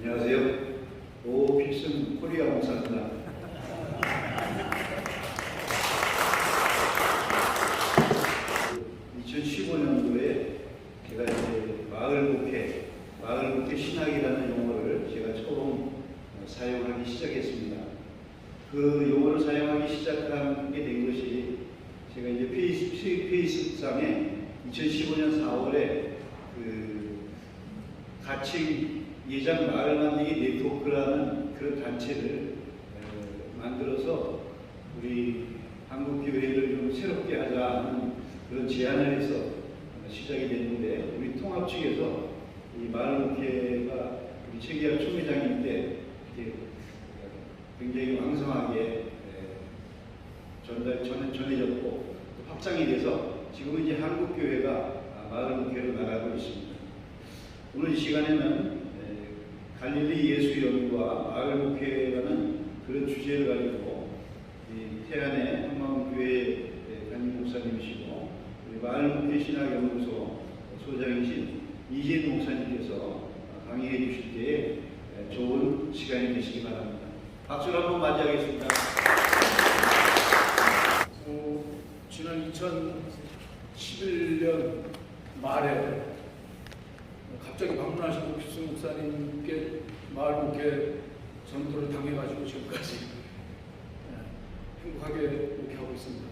안녕하세요. 오 필승 코리아 목사입니다. 2015년도에 제가 이제 마을 목회 신학이라는 용어를 제가 처음 사용하기 시작했습니다. 그 용어를 사용하기 시작하게 된 것이 제가 이제 페이스북상에 2015년 4월에 그 가칭 예장 마을 만들기 네트워크라는 그런 단체를 만들어서 우리 한국교회를 좀 새롭게 하자 하는 그런 제안을 해서 시작이 됐는데, 우리 통합 측에서 이 마을 목회가 우리 최기학 총회장님 때 굉장히 왕성하게 전해졌고 확장이 돼서 지금은 이제 한국교회가 마을 목회로 나가고 있습니다. 오늘 이 시간에는 갈릴리 예수연구와 마을 목회라는 그런 주제를 가지고 태안의 한마음교회 담임 목사님이시고 우리 마을 목회 신학연구소 소장이신 이재동 목사님께서 강의해 주실 때에 좋은 시간이 되시기 바랍니다. 박수로 한번 맞이하겠습니다. 지난 2011년 말에 갑자기 방문하신 필승 목사님께 마을 목회 전도를 당해가지고 지금까지 행복하게 목회하고 있습니다.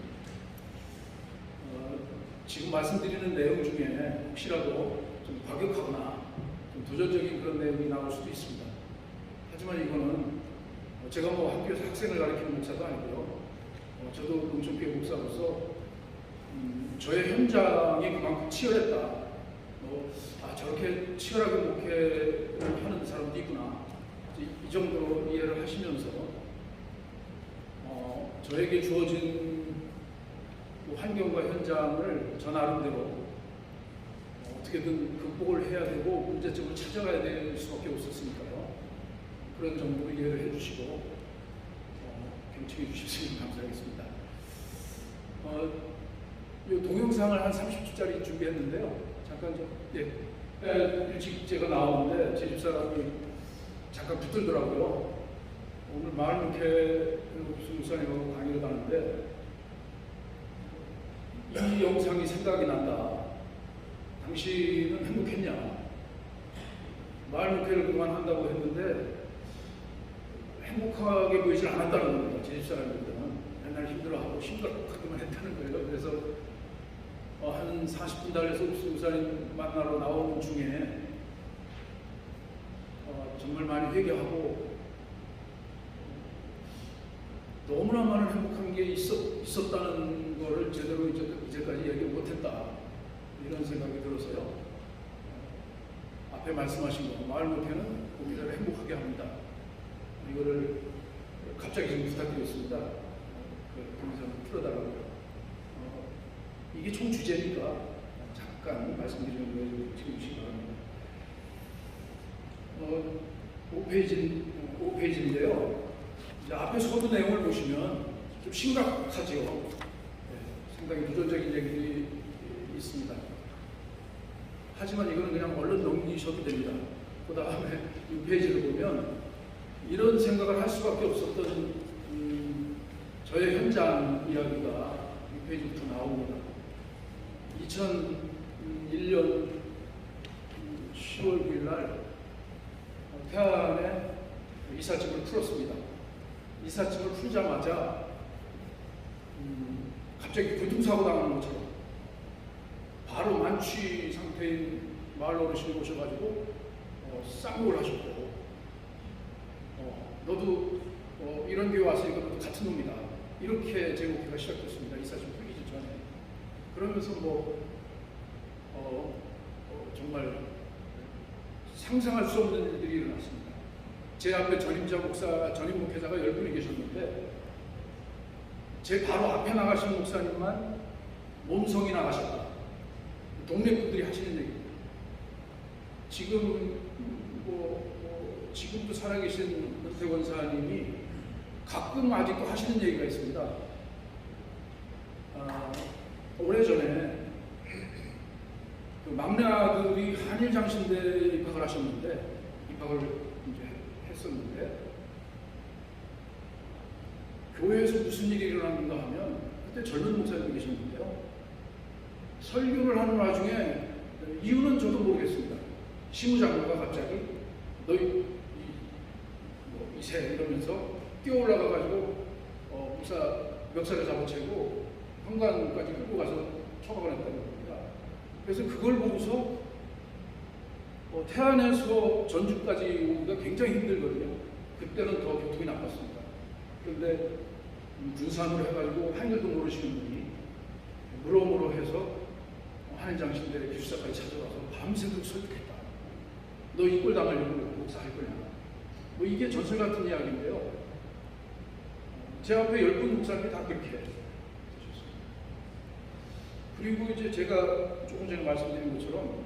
지금 말씀드리는 내용 중에 혹시라도 좀 과격하거나 좀 도전적인 그런 내용이 나올 수도 있습니다. 하지만 이거는 제가 뭐 학교에서 학생을 가르치는 목사도 아니고요. 저도 농촌교회 목사로서 저의 현장이 그만큼 치열했다. 저렇게 치열하게 목회를 하는 사람도 있구나. 이 정도로 이해를 하시면서 저에게 주어진 환경과 현장을 저 나름대로 어떻게든 극복을 해야 되고 문제점을 찾아가야 될 수밖에 없었으니까요. 그런 정도로 이해를 해주시고 경청해 주셨으면 감사하겠습니다. 이 동영상을 한 30초짜리 준비했는데요. 잠깐 일찍 제가 나오는데 제 집사람이 잠깐 붙들더라고요. 오늘 마을 목회 목사님하고 강의를 가는데 이 영상이 생각이 난다. 당신은 행복했냐? 마을 목회를 그만한다고 했는데 행복하게 보이질 않았다는 겁니다. 제 집사람들은 맨날 힘들어하고 심각하게만 했다는 거예요. 그래서 한 40분 달려서 목사님 만나러 나오는 중에 정말 많이 회개하고 너무나 많은 행복한 게 있었다는 거를 제대로 이제까지 얘기 못했다, 이런 생각이 들어서요. 앞에 말씀하신 거 마을 목회는 우리를 행복하게 합니다. 이거를 갑자기 좀 부탁드렸습니다. 동영상을 틀어달라고요. 이게 총 주제니까 잠깐 말씀드리는 거예요. 지금 시간 5페이지인데요. 앞에 서두 내용을 보시면 좀 심각하죠. 상당히 도전적인 얘기들이 있습니다. 하지만 이거는 그냥 얼른 넘기셔도 됩니다. 그 다음에 6페이지를 보면 이런 생각을 할 수밖에 없었던 저의 현장 이야기가 6페이지부터 나옵니다. 2001년 10월 9일 날 태안에 이삿짐을 풀었습니다. 이삿짐을 풀자마자 갑자기 교통사고 당하는 것처럼 바로 만취 상태인 마을 어르신이 오셔가지고 쌍욕을 하셨고, 너도 이런 교회 왔으니까 너도 같은 놈이다, 이렇게 제 목회가 시작됐습니다. 이삿짐 풀기 전에. 그러면서 정말 상상할 수 없는 일들이 일어났습니다. 제 앞에 전임 목회자가 10분이 계셨는데 제 바로 앞에 나가신 목사님만 몸성이 나가셨다. 동네 분들이 하시는 얘기입니다. 지금 지금도 살아계신 은퇴 권사님이 가끔 아직도 하시는 얘기가 있습니다. 오래전에 그 막내 아들이 한일 장신대에 입학을 하셨는데 입학을 이제 했었는데 교회에서 무슨 일이 일어났는가 하면 그때 젊은 목사님이 계셨는데요. 설교를 하는 와중에 이유는 저도 모르겠습니다. 시무장로가 갑자기 너희 이세 이러면서 뛰어올라가가지고 멱살을 잡아채고 현관까지 끌고 가서 처박을 했다는 겁니다. 그래서 그걸 보고서 태안에서 전주까지 오기가 굉장히 힘들거든요. 그때는 더 교통이 나빴습니다. 그런데 군산으로 해가지고 한글도 모르시는 분이 물어물어 해서 한인장신대 기숙사까지 찾아가서 밤새도록 설득했다. 너 이 꼴 당하려고 목사할 거냐. 뭐 이게 전설 같은 이야기인데요. 제 앞에 10분 목사님이 다 그렇게 해주셨습니다. 그리고 이제 제가 조금 전에 말씀드린 것처럼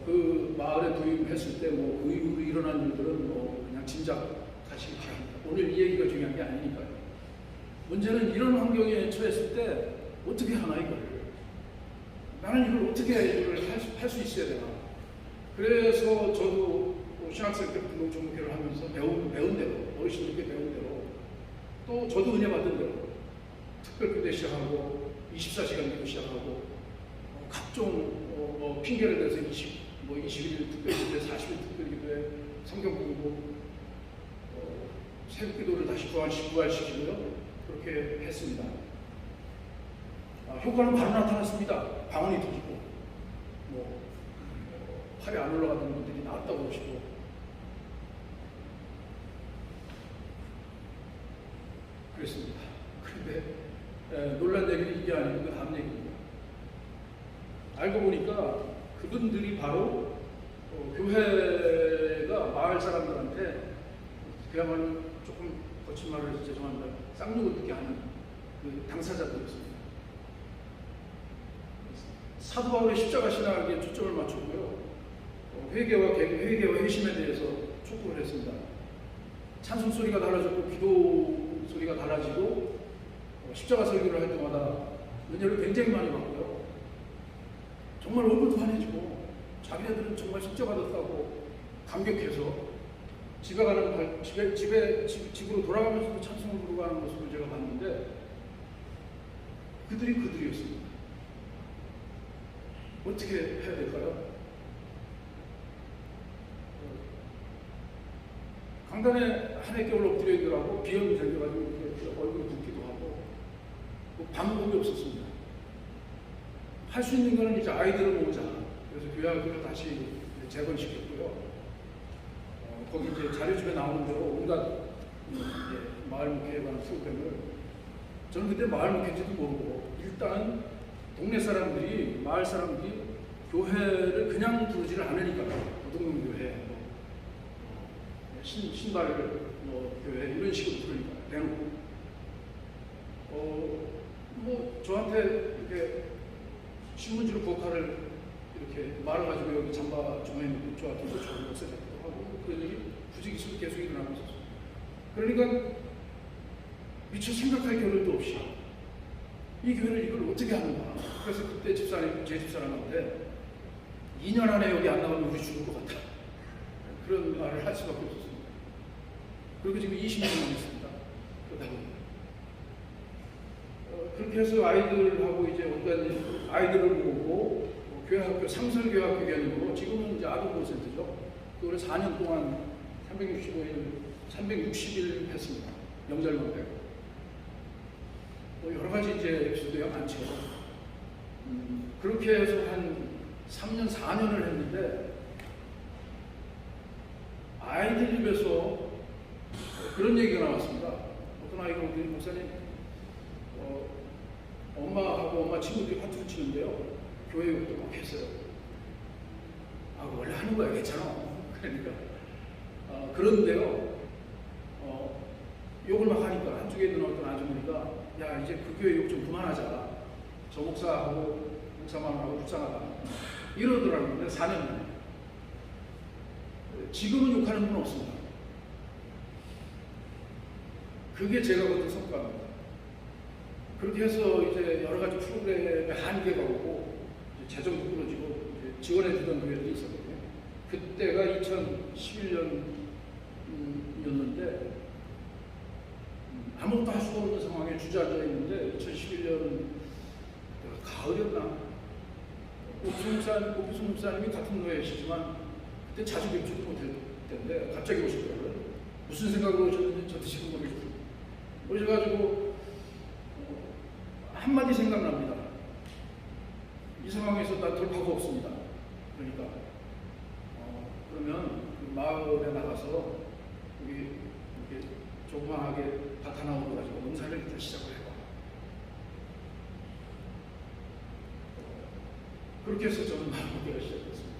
그 마을에 도입했을 때 뭐 그 이후로 일어난 일들은 뭐 그냥 짐작하시기 바랍니다. 오늘 이 얘기가 중요한 게 아니니까요. 문제는 이런 환경에 처했을 때 어떻게 하나 이걸. 나는 이걸 어떻게 할 수 있어야 되나. 그래서 저도 신학생 때부터 농촌목회를 하면서 배운 대로, 어르신들께 배운 대로, 또 저도 은혜 받은 대로 특별기도 시작하고 24시간 기도 시작하고 각종 핑계를 대서 21일 특별기도에 40일 특별기도에 성경 공부 새벽기도를 다시 부활시키고요. 그렇게 했습니다. 효과는 바로 나타났습니다. 방언이 터지고 팔이 안 올라가던 분들이 나았다고 그러시고 그랬습니다. 그런데 놀란 얘기는 이게 아니고 그 다음 얘기입니다. 알고 보니까 그분들이 바로 교회가 마을 사람들한테 그야말로 조금 거친 말을 해서 죄송합니다. 쌍욕을 듣게 하는 그 당사자들이었습니다. 사도 바울의 십자가 신학에 초점을 맞췄고요. 회개와 회심에 대해서 촉구를 했습니다. 찬송 소리가 달라졌고 기도 소리가 달라지고 십자가 설교를 할 때마다 은혜를 굉장히 많이 받고요. 정말 얼굴도 환해지고 자기네들은 정말 십자가 받았다고 감격해서 집으로 돌아가면서도 찬송을 부르고 하는 모습을 제가 봤는데 그들이었습니다. 어떻게 해야 될까요? 강단에 한 해겨울 엎드려 있더라고 비염이 생겨가지고 얼굴이 붓기도 하고 방법이 없었습니다. 할 수 있는 거는 이제 아이들을 모으자. 그래서 교회학교를 다시 재건시켰고요. 거기 이제 자료집에 나오는 대로 온갖 마을 목회에 관한 프로그램을 저는 그때 마을 목회인지도 모르고 일단 동네 사람들이 마을 사람들이 교회를 그냥 부르지를 않으니까요. 도둑놈교회, 신발 교회 이런 식으로 부르니까 대놓고 저한테 이렇게 신문지로 국화를 이렇게 말아가지고 여기 잠바 주머니에 넣고 저한테 저를 없애자기도 하고 그런 일이 부지기수 계속 일어나고 있었어요. 그러니까 미처 생각할 겨를도 없이 이 교회를 이걸 어떻게 하는가. 그래서 그때 제 집사람한테 2년 안에 여기 안 나가면 우리 죽을 것 같다. 그런 말을 할 수밖에 없었습니다. 그리고 지금 20년 남았습니다. 그러다 보니 그렇게 해서 아이들하고 이제 온갖 아이들을 모으고 교회학교 상설교회학교 개념으로 지금은 이제 아동보호센터죠. 그걸 4년 동안 360일 했습니다. 명절만 빼고. 여러 가지 이제 에피소드가 많죠. 그렇게 해서 한 3년, 4년을 했는데 아이들 입에서 그런 얘기가 나왔습니다. 어떤 아이가 오더니 목사님, 엄마하고 엄마 친구들이 화투를 치는데요. 교회 욕도 막 했어요. 원래 하는 거야, 괜찮아. 그러니까. 그런데요, 욕을 막 하니까 한쪽에 있는 어떤 아주머니가 야, 이제 그 교회 욕 좀 그만하자. 저 목사하고 목사만하고 불쌍하다. 이러더라고요. 4년 만에. 지금은 욕하는 분 없습니다. 그게 제가 거둔 성과입니다. 그렇게 해서 이제 여러 가지 프로그램에 한계가 오고 재정도 끊어지고 지원해 주던 교회들이 있었거든요. 그때가 2011년 였는데 아무것도 할 수가 없는 상황에 주저앉아 있는데 2011년 가을이었나? 오피스 목사님이 같은 노예시지만 그때 자주 뵙지도 못할 때인데 갑자기 오시더라고요. 무슨 생각으로 오셨는지 저도 지금 모르겠어요. 오셔가지고 한마디 생각납니다. 이 상황에서 나 돌파가 없습니다. 그러니까 그러면 그 마을에 나가서 우리 이렇게 조그만하게 밭 하나 얻어가지고 농사를 일단 시작을 해봐. 그렇게 해서 저는 마을먹기를 시작했습니다.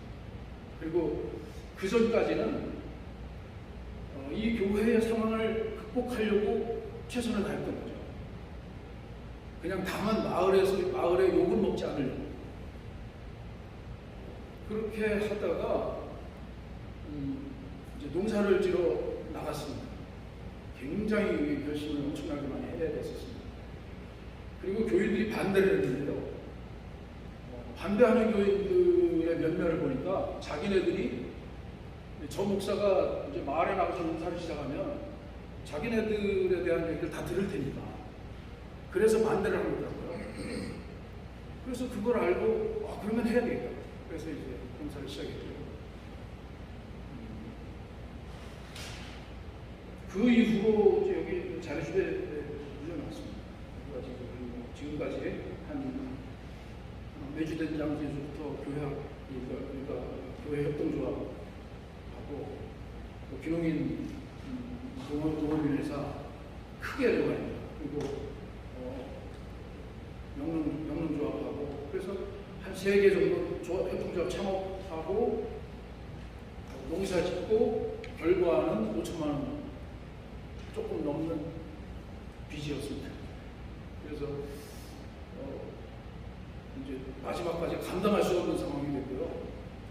그리고 그 전까지는 이 교회의 상황을 극복하려고 최선을 다했던 거죠. 그냥 다만 마을에 욕을 먹지 않으려고. 그렇게 하다가 이제 농사를 지러 나갔습니다. 굉장히 결심을 엄청나게 많이 해야 됐었습니다. 그리고 교인들이 반대를 했는데요. 반대하는 교인들의 면면을 보니까 자기네들이 저 목사가 이제 마을에 나가서 농사를 시작하면 자기네들에 대한 얘기를 다 들을 테니까 그래서 반대를 한 거더라고요. 그래서 그걸 알고 그러면 해야 되겠다. 그래서 이제 농사를 시작했죠. 그 이후로 이제 여기 자료집에 물려놨습니다. 지금까지 한 매주된 장소에서부터 교회 협동조합하고 귀농인 동업인회사 크게 들어가요. 그리고 영농조합하고 그래서 한 3개 정도 협동조합 창업하고 농사 짓고 결과는 5천만 원 조금 넘는 빚이었습니다. 그래서 이제 마지막까지 감당할 수 없는 상황이 됐고요.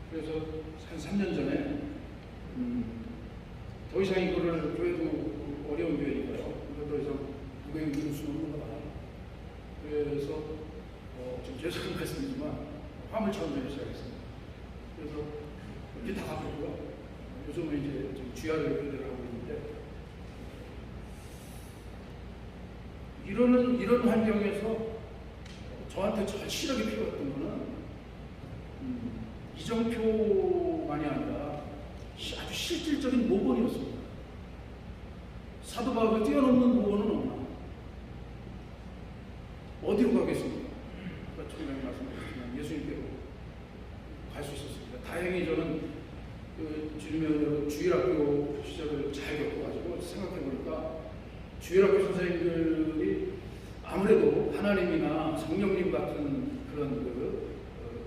그래서 한 3년 전에 더 이상 이거를 교회도 어려운 교회니까요. 더 이상 무게를 들을 수 없는 거다. 그래서 좀 죄송한 말씀이지만 화물차원전을 시작했습니다. 그래서 이제 다 갚았고요. 요즘은 이제 좀 주야를 교대를 하고 있는데 이런 환경에서 저한테 절실하게 필요했던 거는 이정표만이 아니라 아주 실질적인 모범이었습니다. 사도 바울을 뛰어넘는 모범은 없나? 어디로 가겠습니까? 처음에 말씀드렸지만 예수님께로 갈 수 있었습니다. 다행히 저는 주님의 주일학교 시절을 잘 겪어가지고 생각해보니까 주일학교 선생님들이 아무래도 하나님이나 성령님 같은 그런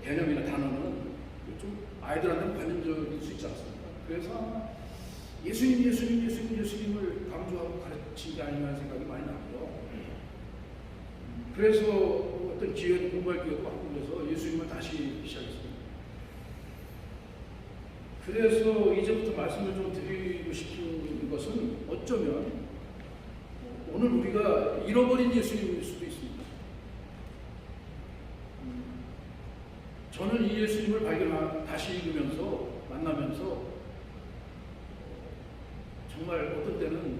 개념이나 단어는 좀 아이들한테는 관념적일 수 있지 않습니까? 그래서 예수님을 강조하고 가르친 게 아닌가 하는 생각이 많이 나고요. 그래서 어떤 기회, 공부할 기회도 바꾸면서 예수님을 다시 시작했습니다. 그래서 이제부터 말씀을 좀 드리고 싶은 것은 어쩌면 오늘 우리가 잃어버린 예수님일 수도 있습니다. 저는 이 예수님을 다시 읽으면서 만나면서 정말 어떤 때는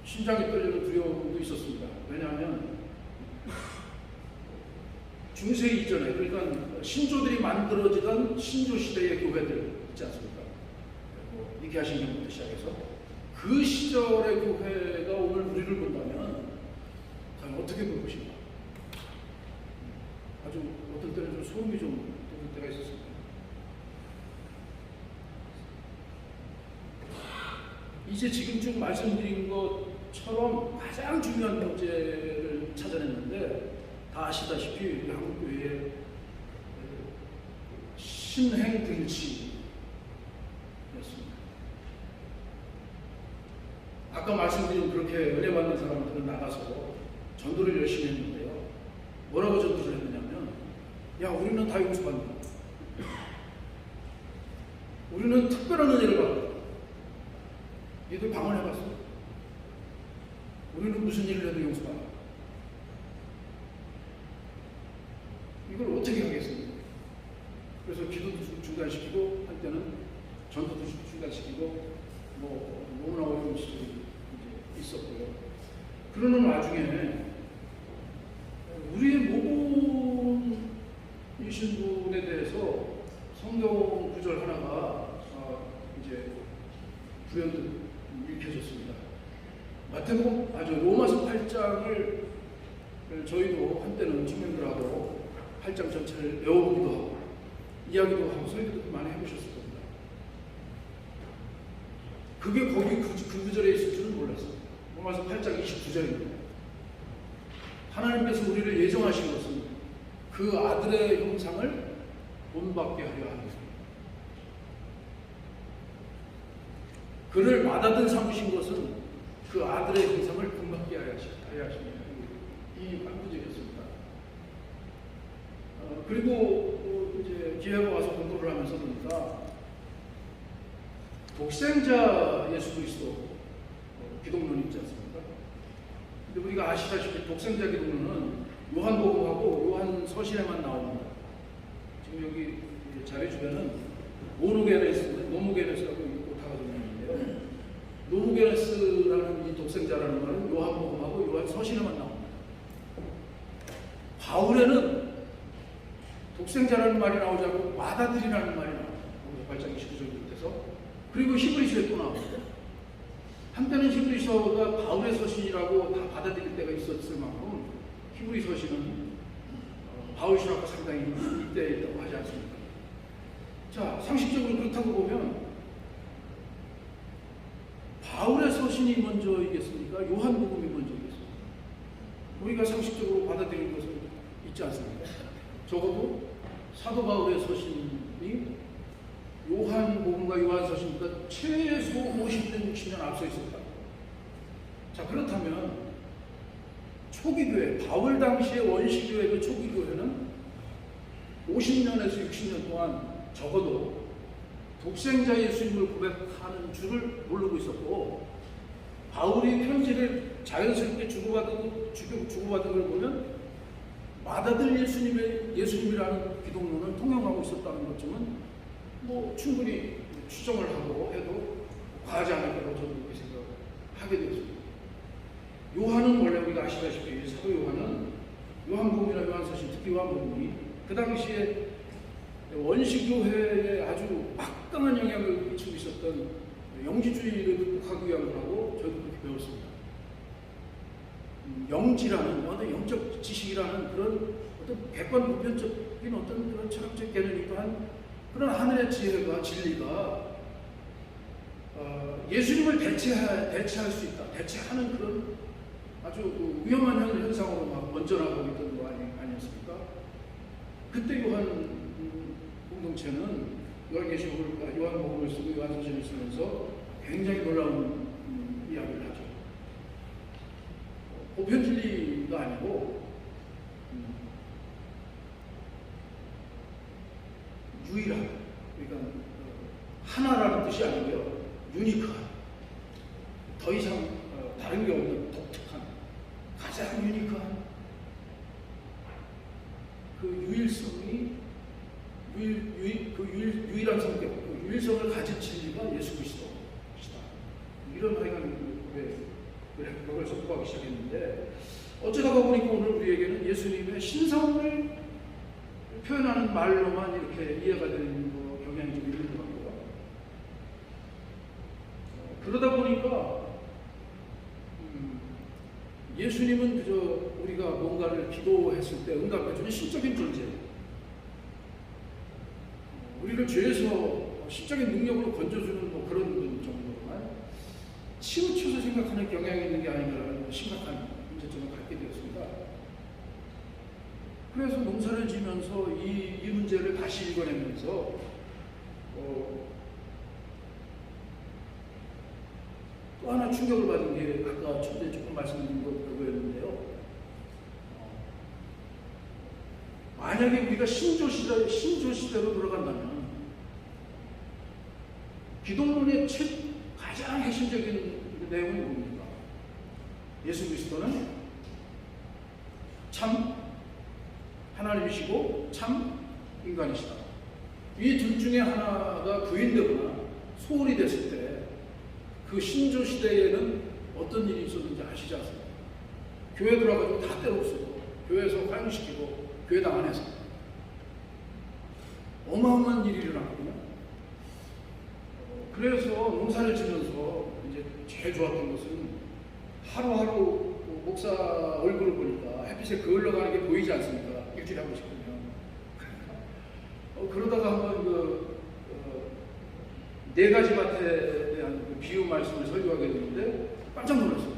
심장이 떨리는 두려움도 있었습니다. 왜냐하면 중세 이전에 그러니까 신조들이 만들어지던 신조 시대의 교회들 있지 않습니까? 니케아 신경부터 시작해서 그 시절의 교회가 오늘 우리를 본다면 과연 어떻게 볼 것인가? 아주 어떤 때는 좀 소름이 좀 돋을 때가 있었습니다. 이제 지금 쭉 말씀드린 것처럼 가장 중요한 문제를 찾아냈는데 다 아시다시피 우리 한국교회의 신행등치였습니다. 아까 말씀드린 그렇게 은혜 받는 사람들은 나가서 전도를 열심히 했는데요. 뭐라고 전도를 했느냐면 야 우리는 다 용서받는다. 우리는 특별한 은혜를 받는다. 얘들 방언해봤어. 우리는 무슨 일을 해도 용서받아. 이걸 어떻게 하겠습니까? 그래서 기도도 중단시키고 한때는 전도도 중단시키고 뭐 너무나 어려운 시절이 이제 있었고요. 그러는 와중에 우리의 모범이신 분에 대해서 성경 구절 하나가 이제 불현듯 읽혀졌습니다. 로마서 8장을 저희도 한때는 청년들하고 8장 전체를 외워보기도 하고 이야기도 하고 설교도 많이 해보셨을 겁니다. 그게 거기 그 구절에 있을 줄은 몰랐어요. 로마서 8장 29절입니다. 하나님께서 우리를 예정하신 것은 그 아들의 형상을 본받게 하려 하는 것입니다. 그를 맏아들 삼으신 것은 그 아들의 형상을 본받게 하려 하십니다. 이 반구절이었습니다. 그리고 이제 기회가 와서 공부를 하면서 보니까 독생자 예수 그리스도 기독론 있지 않습니까? 근데 우리가 아시다시피 독생자 기독론은 요한복음하고 요한서신에만 나옵니다. 지금 여기 자리 주변은 노무게네스라고 오타가 좀 있는데요. 노무게네스라는 이 독생자라는 말은 요한복음하고 요한서신에만 나옵니다. 바울에는 독생자라는 말이 나오지 않고 맏아들이라는 말이 나옵니다. 8장 29절부터 그리고 히브리서에 또 나옵니다. 한때는 히브리서가 바울의 서신이라고 다 받아들일 때가 있었을 만큼 히브리 서신은 바울 신학과 상당히 이때에 있다고 하지 않습니까? 자, 상식적으로 그렇다고 보면 바울의 서신이 먼저이겠습니까? 요한복음이 먼저이겠습니까? 우리가 상식적으로 받아들이는 것은 있지 않습니까? 적어도 사도 바울의 서신이 요한복음과 요한서신보다 최소 50년, 60년 앞서 있었다. 자, 그렇다면 초기교회, 바울 당시의 원시교회 그 초기교회는 50년에서 60년 동안 적어도 독생자 예수님을 고백하는 줄을 모르고 있었고, 바울이 편지를 자연스럽게 주고받은 걸 보면 맏아들 예수님이라는 기독론을 통용하고 있었다는 것쯤은 뭐 충분히 추정을 하고 해도 과하지 않을 거라고 저도 그렇게 생각하게 되었습니다. 요한은 원래 우리가 아시다시피 사도 요한은 요한복음이나 요한서신, 특히 요한복음이 그 당시에 원시교회에 아주 막강한 영향을 미치고 있었던 영지주의를 극복하기 위한 거라고 저도 그렇게 배웠습니다. 영지라는 어떤 영적 지식이라는 그런 어떤 객관 보편적인 어떤 그런 철학적 개념이 또한 그런 하늘의 지혜가 진리가 예수님을 대체할 수 있다, 대체하는 그런 아주 위험한 현상으로 막 먼저 나가고 있던 거 아니었습니까? 그때 요한 공동체는 요한복음을 쓰고 요한서신을 쓰면서 굉장히 놀라운 이야기를 하죠. 보편 진리가 아니고 유일한, 그러니까 하나라는 뜻이 아니고요, 유니크한, 더 이상 다른 게 없는 독특한, 가장 유니크한 그 유일성이 유일한 성격, 그 유일성을 가진 진리가 예수 그리스도이다. 이런 그걸 선포하기 시작했는데, 어쩌다가 보니까 오늘 우리에게는 예수님의 신성을 표현하는 말로만 이렇게 이해가 되는 경향이 좀 있는 것 같고요. 그러다 보니까 예수님은 그저 우리가 뭔가를 기도했을 때 응답해주는 신적인 존재, 우리를 죄에서 신적인 능력으로 건져주는 뭐 그런 정도로만 치우쳐서 생각하는 경향이 있는 게 아닌가라는 심각한 문제점을 갖게 되었습니다. 그래서 농사를 지면서 이 문제를 다시 읽어내면서 또 하나 충격을 받은 게 아까 초대 조금 말씀드린 그거였는데요. 만약에 우리가 신조 시대로 돌아간다면 기독론의 가장 핵심적인 내용이 뭡니까? 예수 그리스도는 참 하나님이시고 참 인간이시다. 이 둘 중에 하나가 부인되거나 소홀히 됐을 때 그 신조 시대에는 어떤 일이 있었는지 아시지 않습니까? 교회 들어가지고 다 때려부수고 교회에서 관유시키고 교회당 안에서 어마어마한 일이 일어났거든요. 그래서 농사를 지면서 이제 제일 좋았던 것은 하루하루 목사 얼굴을 보니까 햇빛에 그을러가는 게 보이지 않습니까? 일주일에 한 번씩은요. 그러다가 한번 네 가지 밭에 대한 그 비유 말씀을 설교하게 됐는데 깜짝 놀랐어요.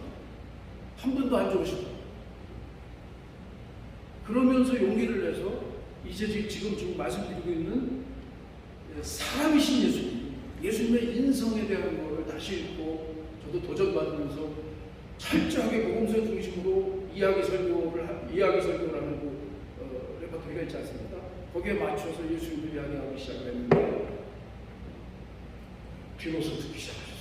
한 번도 안 좋으시다. 그러면서 용기를 내서 이제 지금 말씀드리고 있는 사람이신 예수님의 인성에 대한 것을 다시 읽고 저도 도전받으면서 철저하게 복음서 중심으로 이야기 설교를 하는 그 레퍼토리가 있지 않습니까? 거기에 맞춰서 예수님을 이야기하기 시작을 했는데 비로소 듣기 시작하셨어요.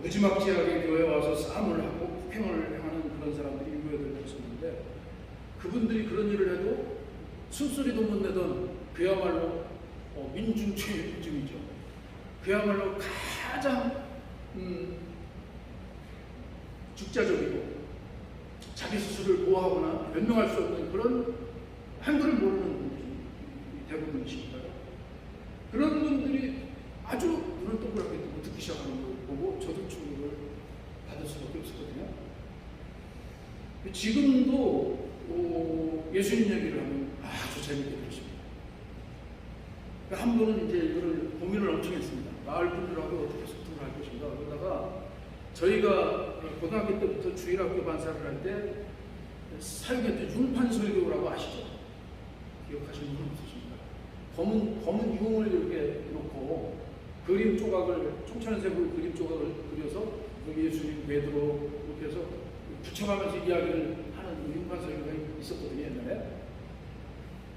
무지막지하게 교회에 와서 싸움을 하고 폭행을 행하는 그런 사람들이 유교회들이 있었는데 그분들이 그런 일을 해도 숨소리도 못 내던 그야말로 민중 최의 민중이죠. 그야말로 가장 죽자적이고 자기 스스로를 보호하거나 변명할 수 없는 그런 한글을 모르는 분들이 대부분이시니까요. 그런 분들이 아주 눈을 동그랗게 뜨고 듣기 시작하는 걸 보고 저도 충격을 받을 수밖에 없었거든요. 지금도 예수님 얘기를 하면 아주 재밌게 들으십니다. 한 분은 이제 이거를 고민을 엄청 했습니다. 마을 분들하고 어떻게 소통을 할 것인가. 그러다가 저희가 고등학교 때부터 주일학교 반사를 할 때 사용했던 융판설교라고 아시죠? 기억하시는 분 없으십니까? 검은 융을 이렇게 놓고 그림 조각을 총천색으로 그림 조각을 그려서 여기 예수님 베드로 이렇게 해서 붙여가면서 이야기를 하는 융판설교가 있었거든요, 옛날에.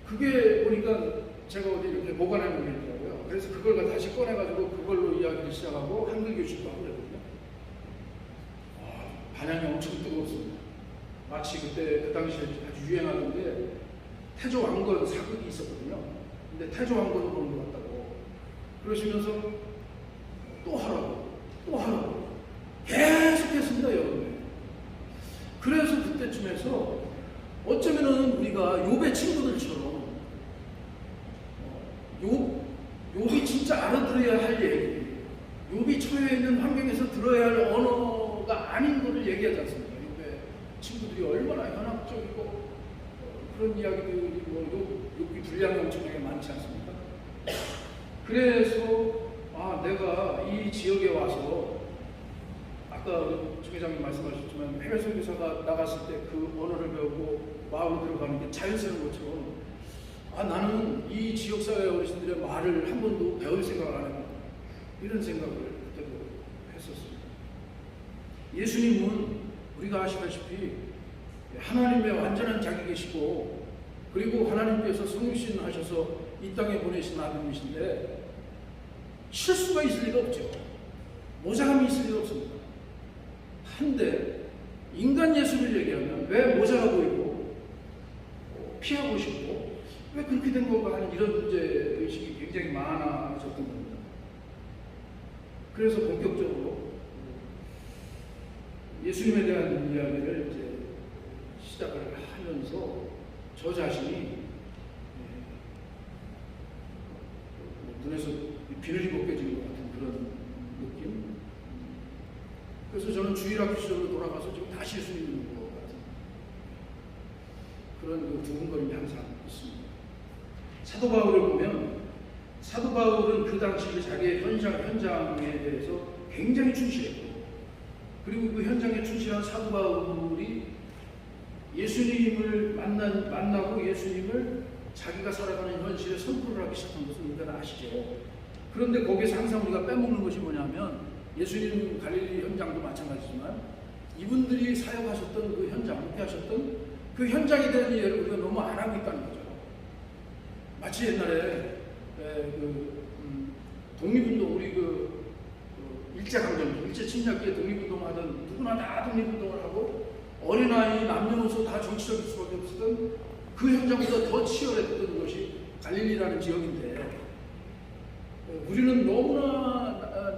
그게 보니까 제가 어디 이렇게 보관해 놓은 게 있더라고요. 그래서 그걸 다시 꺼내가지고 그걸로 이야기를 시작하고 한글 교실도 하고 그랬거든요. 반향이 엄청 뜨거웠습니다. 마치 그때 그 당시에 아주 유행하는 게 태조 왕건 사극이 있었거든요. 근데 태조 왕건을 보는 것 같다고 그러시면서 또 하라고 계속했습니다, 여러분. 그래서 그때쯤에서 어쩌면은 우리가 욥의 친구들처럼 욥이 진짜 알아들어야 할 얘기, 욥이 처해 있는 환경에서 들어야 할 언어가 아닌 것을 얘기하지 않습니까? 욥의 친구들이 얼마나 현학적이고 그런 이야기들이 욥이 분량이 엄청나게 많지 않습니까? 그래서 내가 이 지역에 와서 아까 주 회장님 말씀하셨지만 해외 선교사가 나갔을 때 그 언어를 배우고 마을로 들어가는 게 자연스러운 것처럼 나는 이 지역사회 어르신들의 말을 한 번도 배울 생각을 안 해요. 이런 생각을 그때도 했었습니다. 예수님은 우리가 아시다시피 하나님의 완전한 자기계시고 그리고 하나님께서 성육신 하셔서 이 땅에 보내신 아들이신데 실수가 있을 리가 없죠. 모자람이 있을 리가 없습니다. 한데 인간 예수를 얘기하면 왜 모자라 보이고 피하고 싶고 왜 그렇게 된 건가 하는 이런 문제의식이 굉장히 많아졌던 겁니다. 그래서 본격적으로 예수님에 대한 이야기를 이제 시작을 하면서 저 자신이 눈에서 비늘이 벗겨지는 것 같은 그런 느낌. 그래서 저는 주일학교 시절로 돌아가서 지금 다시 예수님 있는 것 같은 그런 두근거림이 항상 있습니다. 사도 바울을 보면 사도 바울은 그 당시 자기의 현장에 대해서 굉장히 충실했고 그리고 그 현장에 충실한 사도 바울이 예수님을 만나고 예수님을 자기가 살아가는 현실에 선포를 하기 시작한 것을 우리가 아시죠. 그런데 거기서 항상 우리가 빼먹는 것이 뭐냐면 예수님 갈릴리 현장도 마찬가지지만 이분들이 사역하셨던 그 현장, 목회하셨던 그 현장에 대한 이해를 우리가 너무 안 하고 있다는 거죠. 마치 옛날에 독립운동, 우리 일제강점기, 일제침략기에 독립운동 하던 누구나 다 독립운동을 하고 어린아이, 남녀노소 다 정치적일 수밖에 없었던 그 현장보다 더 치열했던 것이 갈릴리라는 지역인데 우리는 너무나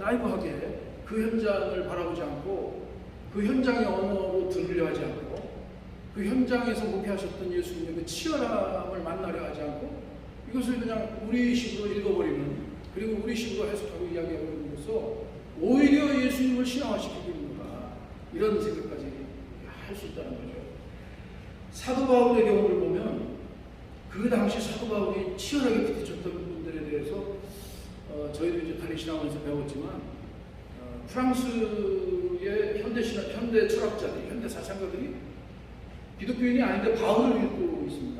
라이브하게 그 현장을 바라보지 않고 그 현장의 언어로 들으려 하지 않고 그 현장에서 목회하셨던 예수님의 그 치열함을 만나려 하지 않고 이것을 그냥 우리식으로 읽어버리는, 그리고 우리식으로 해석하고 이야기해버림으로써 오히려 예수님을 신앙화시키고 있는가, 이런 생각까지 할 수 있다는 거죠. 사도 바울의 경우를 보면 그 당시 사도 바울이 치열하게 부딪혔던 분들에 대해서 저희도 이제 달리신학원에서 배웠지만 프랑스의 현대 철학자들이, 현대 사상가들이 기독교인이 아닌데 바울을 읽고 있습니다.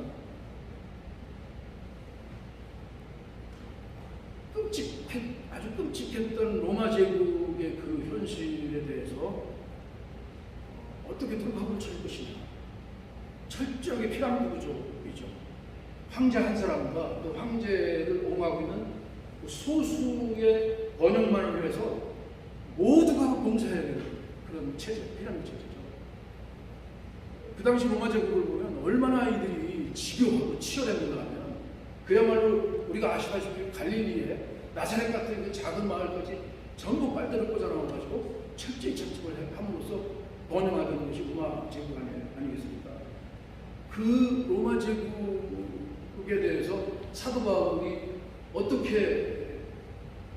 아주 끔찍했던 로마 제국의 그 현실에 대해서 어떻게 돌파구를 칠 것이냐. 철저하게 피라미드 구조이죠. 황제 한 사람과 그 황제를 옹호하고 있는 소수의 번영만을 위해서 모두가 봉사해야 되는 그런 체제, 피라미드 체제죠. 그 당시 로마 제국을 보면 얼마나 이들이 지겨워하고 치열했는가 하면 그야말로 우리가 아시다시피 갈릴리에 나사렛 같은 그 작은 마을까지 전부 빨대를 꽂아넣어가지고 철저히 착즙을 함으로써 번영하던 것이 로마 제국 아니겠습니까? 그 로마 제국에 대해서 사도 바울이 어떻게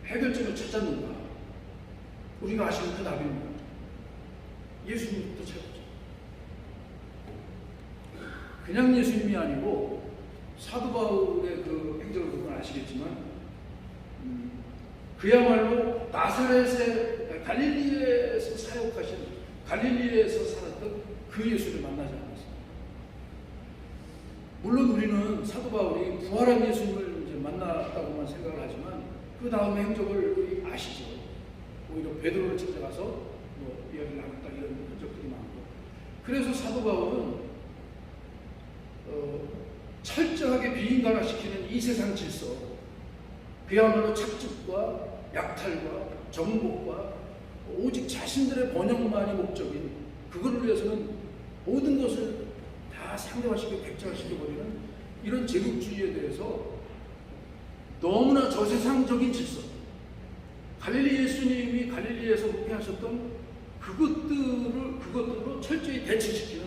해결점을 찾았는가? 우리가 아시는 그 답입니다. 예수님부터 찾았죠. 그냥 예수님이 아니고 사도 바울의 그 행적을 보면 아시겠지만 그야말로 나사렛의 갈릴리에서 사역하신, 갈릴리에서 살았던 그 예수를 만나지 않았습니다. 물론 우리는 사도 바울이 부활한 예수님을 이제 만났다고만 생각을 하지만 그 다음의 행적을 우리 아시죠. 오히려 베드로를 찾아가서 뭐 이야기를 나눴다, 이런 흔적들이 많고. 그래서 사도 바울은 철저하게 비인간화시키는 이 세상 질서, 그야말로 착즙과 약탈과 정복과 오직 자신들의 번영만이 목적인, 그거를 위해서는 모든 것을 다 상대화시키고 백자화시켜버리는 이런 제국주의에 대해서 너무나 저세상적인 질서, 갈릴리 예수님이 갈릴리에서 목회하셨던 그것들로 철저히 대치시키는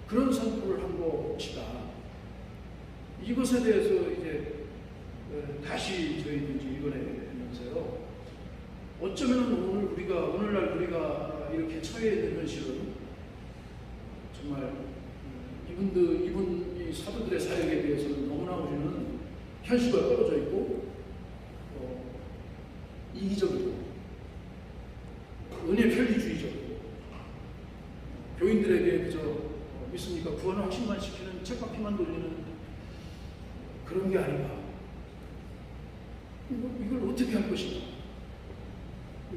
그런 선포를 한 것이다. 이것에 대해서 이제 다시 저희도 이제 읽어내면서요. 어쩌면 오늘날 우리가 이렇게 처해 있는 현실은 정말 이분 이 사도들의 사역에 대해서는 너무나 우리는 현실과 떨어져 있고 이기적이고 은혜 편리주의적이고 교인들에게 그저 믿습니까? 구원 확신만 시키는 책바퀴만 돌리는 그런 게 아닌가. 이걸 어떻게 할 것인가.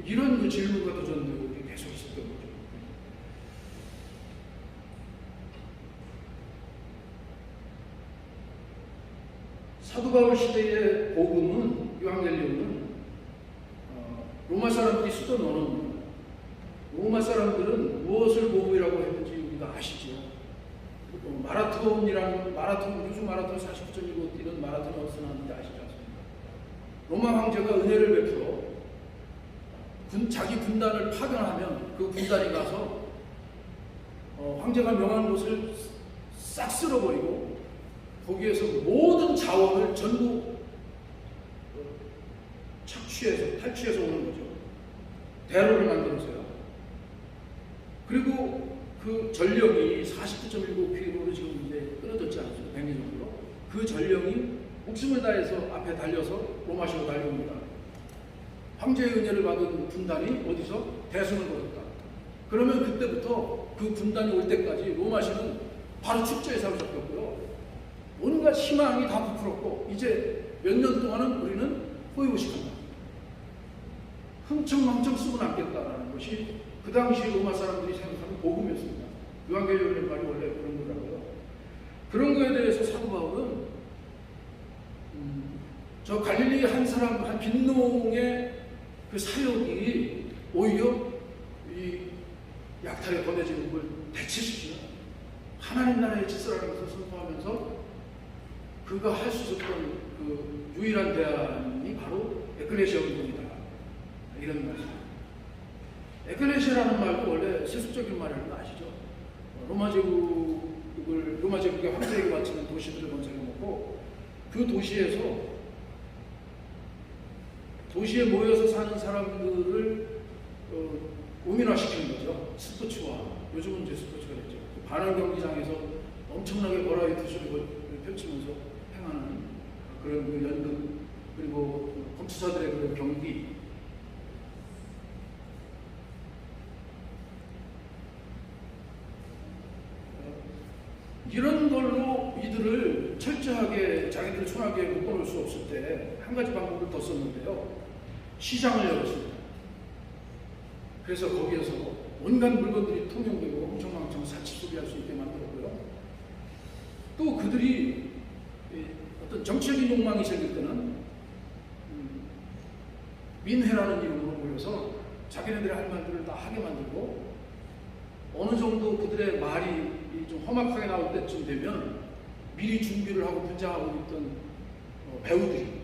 이런 그 질문과 도전들이 계속 있었던 거죠. 사도 바울 시대의 복음은, 유앙겔리온은 로마 사람들이 쓰던 언어입니다. 로마 사람들은 무엇을 복음이라고 했는지 우리가 아시죠. 요즘 마라톤 49.15 뛰는 마라톤이 어디서 나왔는지 아시지 않습니까? 로마 황제가 은혜를 베풀어 자기 군단을 파견하면 그 군단이 가서 황제가 명한 곳을 싹 쓸어버리고 거기에서 모든 자원을 전부 탈취해서 오는 거죠. 대로를 만들어서요. 그리고 그 전령이 49.19km로 지금 이제 끊어졌지 않습니까? 100리 정도로. 그 전령이 목숨을 다해서 앞에 달려서 로마시로 달려옵니다. 황제의 은혜를 받은 군단이 어디서 대승을 거뒀다. 그러면 그때부터 그 군단이 올 때까지 로마시는 바로 축제에 사로잡혔고요. 온갖 희망이 다 부풀었고 이제 몇 년 동안은 우리는 호의호식한다. 흥청망청 쓰고 남겠다라는 것이 그 당시 로마 사람들이 생각하는 복음이었습니다. 유앙겔리온의 말이 원래 그런 거라고요. 그런 거에 대해서 사도 바울은 저 갈릴리 한 사람, 한 빈농의 그 사역이 오히려 이 약탈의 거대 제국을 대체시키는 하나님 나라의 질서라는 것을 선포하면서 그가 할 수 있었던 그 유일한 대안이 바로 에클레시아 운동이다. 이런 말씀. 에클레시아라는 말도 원래 세속적인 말이라는 거 아시죠? 로마 제국의 황제에게 바치는 도시들을 건설해 놓고 그 도시에 모여서 사는 사람들을 우민화시키는 거죠. 스포츠와 요즘은 이제 스포츠가 됐죠. 반환 경기장에서 엄청나게 버라이어티 쇼를 펼치면서 행하는 그런 그 연극 그리고 검투사들의 그런 경기 이런 걸로 이들을 철저하게 자기들 손아귀에 묶어놓을 수 없을 때 한 가지 방법을 더 썼는데요. 시장을 열었습니다. 그래서 거기에서 온갖 물건들이 통용되고 엄청나게 사치 소비할 수 있게 만들었고요. 또 그들이 어떤 정치적인 욕망이 생길 때는 민회라는 이름으로 모여서 자기네들의 할 말들을 다 하게 만들고 어느 정도 그들의 말이 좀 험악하게 나올 때쯤 되면 미리 준비를 하고 분장하고 있던 배우들이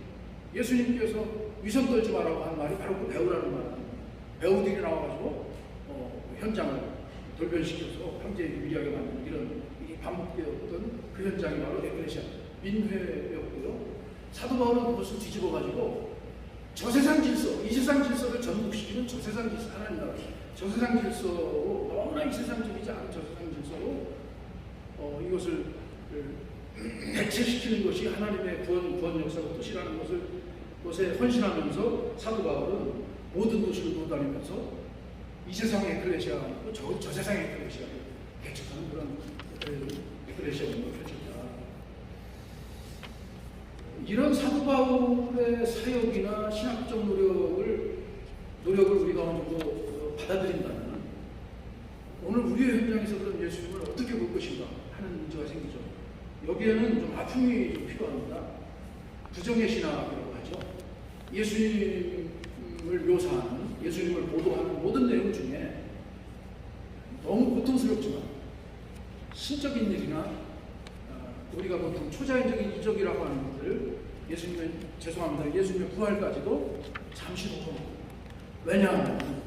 예수님께서 위선 떨지 말라고 한 말이 바로 그 배우라는 말입니다. 배우들이 나와가지고 현장을 돌변시켜서 황제에게 유리하게 만드는 이런 반복되었던 그 현장이 바로 에클레시아 민회였고요. 사도 바울은 그것을 뒤집어가지고 저세상 질서, 이 세상 질서를 전복시키는 저세상 질서, 하나님 나라 저세상 질서로 너무나 이 세상적이지 않은 저세상 질서로 이것을 대체시키는 것이 하나님의 구원 역사의 뜻이라는 것에 헌신하면서 사도 바울은 모든 도시를 돌아다니면서 이 세상의 에클레시아가 아니고 저 세상의 에클레시아를 개척하는 그런 에클레시아 운동을 펼쳤다. 이런 사도 바울의 사역이나 신학적 노력을 우리가 어느 정도 받아들인다면 오늘 우리의 현장에서 그런 예수님을 어떻게 볼 것인가 하는 문제가 생기죠. 여기에는 좀 아픔이 좀 필요합니다. 부정의 신학이라고 하죠. 예수님을 묘사하는, 예수님을 보도하는 모든 내용 중에 너무 고통스럽지만 신적인 일이나 우리가 보통 초자연적인 이적이라고 하는 것들을 예수님의 부활까지도 잠시 놓고 왜냐하면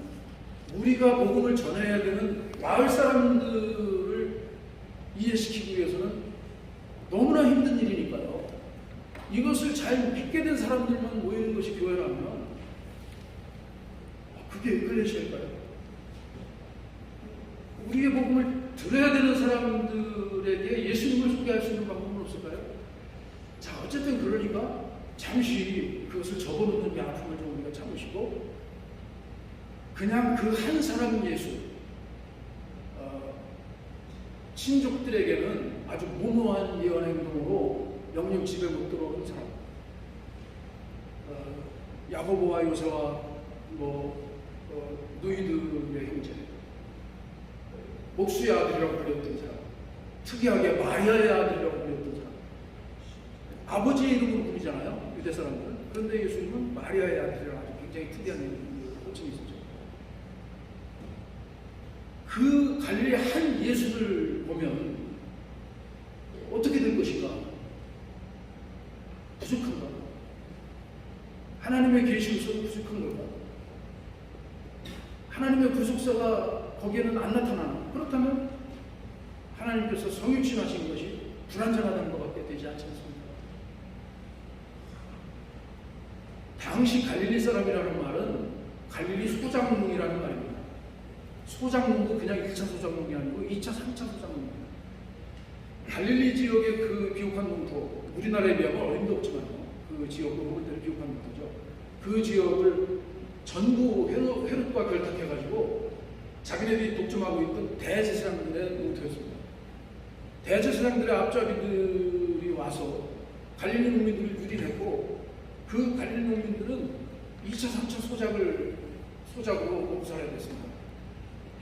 우리가 복음을 전해야 되는 마을 사람들을 이해시키기 위해서는 너무나 힘든 일이니까요. 이것을 잘 믿게 된 사람들만 모이는 것이 교회라면 그게 에클레시아일까요? 우리의 복음을 들어야 되는 사람들에게 예수님을 소개할 수 있는 방법은 없을까요? 자, 어쨌든 그러니까 잠시 그것을 접어놓는 이 아픔을 좀 우리가 참으시고 그냥 그 한 사람 예수 친족들에게는 아주 무모한 예언 행동으로 영영 집에 못 들어오는 사람 야고보와 요새와 누이들의 형제 목수의 아들이라고 불렸던 사람 특이하게 마리아의 아들이라고 불렸던 사람 아버지의 이름으로 부르잖아요 유대 사람들은. 그런데 예수님은 마리아의 아들이라고 아주 굉장히 특이한 호칭이 있었죠. 그 갈릴리 한 예수를 보면 어떻게 될 것인가? 부족한가? 하나님의 계시로서는 부족한 걸까? 하나님의 구속사가 거기에는 안 나타나나? 그렇다면 하나님께서 성육신하신 것이 불완전하다는 것밖에 되지 않지 않습니까? 당시 갈릴리 사람이라는 말은 갈릴리 소장농이라는 말입니다. 소장농도 그냥 1차 소장농이 아니고 2차, 3차 소장농입니다. 갈릴리 지역의 그 비옥한 농토, 우리나라에 비하면 어림도 없지만 그 지역을 볼 때는 비옥한 농토죠. 그 지역을 전부 헤롯과 결탁해가지고 자기네들이 독점하고 있던 대제사장들의 농토였습니다. 대제사장들의 앞잡이들이 와서 갈릴리 농민들을 유린했고 그 갈릴리 농민들은 2차, 3차 소작으로 목살해야 됐습니다.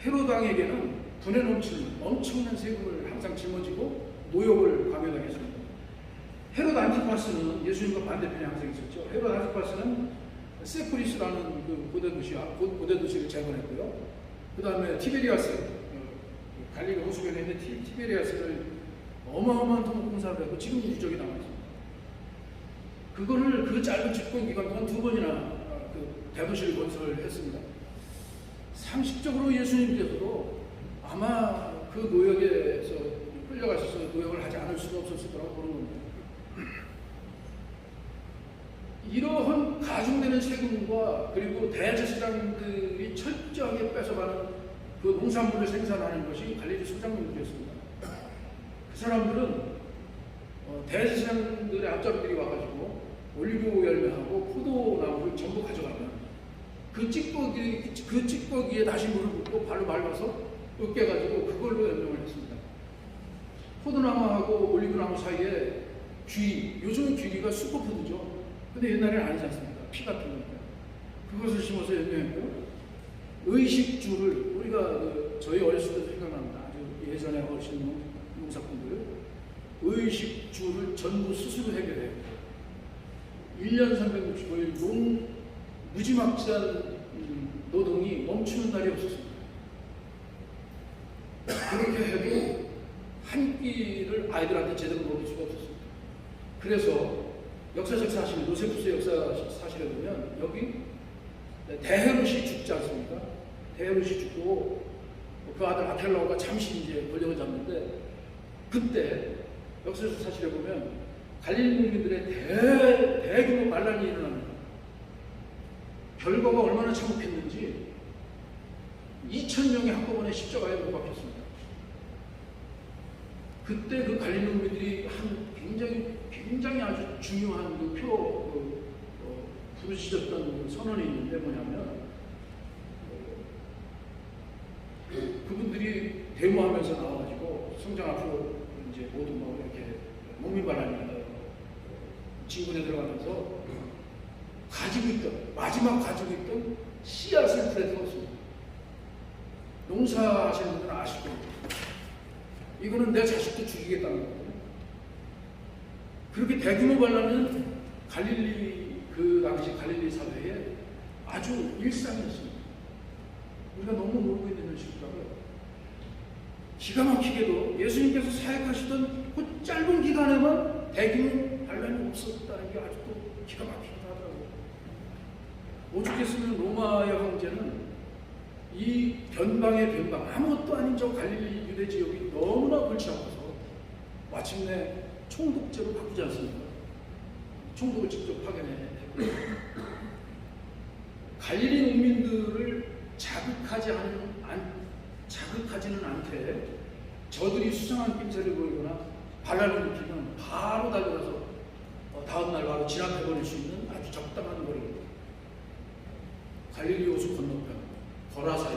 헤롯 왕에게는 분에 넘치는 엄청난 세금을 항상 짊어지고 노역을 감행하겠습니다. 헤롯 안티파스는 예수님과 반대편에 항상 있었죠. 헤롯 안티파스는 세프리스라는 그 고대 도시를 재건했고요. 그 다음에 티베리아스, 갈릴리 호수변에 있는 티베리아스를 어마어마한 통공사를 하고 지금도 유적이 남아있습니다. 그거를 그 짧은 집권 기간 동안 2번이나 그 대도시를 건설을 했습니다. 상식적으로 예수님께서도 아마 그 노역에서 끌려가셔서 노역을 하지 않을 수가 없었을 거라고 보는 겁니다. 이러한 가중되는 세금과 그리고 대제사장들이 철저하게 뺏어가는 그 농산물을 생산하는 것이 갈릴리 소장님들이었습니다. 그 사람들은 대제사장들의 앞잡이들이 와가지고 올리브 열매하고 포도나무를 전부 가져가면 그 찌꺼기에 다시 물을 붓고 발로 밟아서 으깨가지고 그걸로 연명을 했습니다. 포도나무하고 올리브나무 사이에 귀리, 요즘은 귀리가 슈퍼푸드죠. 근데 옛날에는 아니지 않습니까? 피 같은 거니까. 그것을 심어서 연명했고, 의식주를, 우리가 저희 어렸을 때 생각납니다. 아주 예전에 하신 농사꾼들, 의식주를 전부 스스로 해결해요. 1년 365일 무지막지한 노동이 멈추는 날이 없었습니다. 그렇게 해도 한 끼를 아이들한테 제대로 먹일 수가 없었습니다. 그래서 역사적 사실, 요세푸스 역사 사실에 보면 여기 대헤롯이 죽지 않습니까? 대헤롯이 죽고 그 아들 아켈라오가 잠시 이제 권력을 잡는데, 그때 역사적 사실에 보면 갈릴리 국민들의 대규모 반란이 일어납니다. 결과가 얼마나 참혹했는지 2,000명이 한꺼번에 십자가에 못 박혔습니다. 그때 그 갈릴리 국민들이 한 굉장히 아주 중요한 부르짖었던 선언이 있는데 뭐냐면, 그분들이 데모하면서 나와가지고 성장 앞으로 이제 모두 뭐 이렇게 농민반란이 진군에 들어가면서 마지막 가지고 있던 씨앗을 풀에 태웠습니다. 농사하시는 분들은 아실 겁니다. 이거는 내 자식도 죽이겠다는 거거든요. 그렇게 대규모 반란은 그 당시 갈릴리 사회에 아주 일상이었습니다. 우리가 너무 모르고 있는 현실이라고요. 기가 막히게도 예수님께서 사역하시던 그 짧은 기간에만 대규모 반란이 없었다는 게 아직도 기가 막히기도 하더라고요. 오죽했으면 로마의 황제는 이 변방의 변방, 아무것도 아닌 저 갈릴리 유대 지역이 너무나 골치 아파서 마침내 총독제로 바꾸지 않습니까? 총독을 직접 파견했고요. 갈릴리 농민들을 자극하지는 않게 저들이 수상한 낌새를 보이거나 반란을 일으키면 바로 달려가서 다음날 바로 진압해버릴 수 있는 아주 적당한 거리입니다. 갈릴리 호수 건너편 거라사에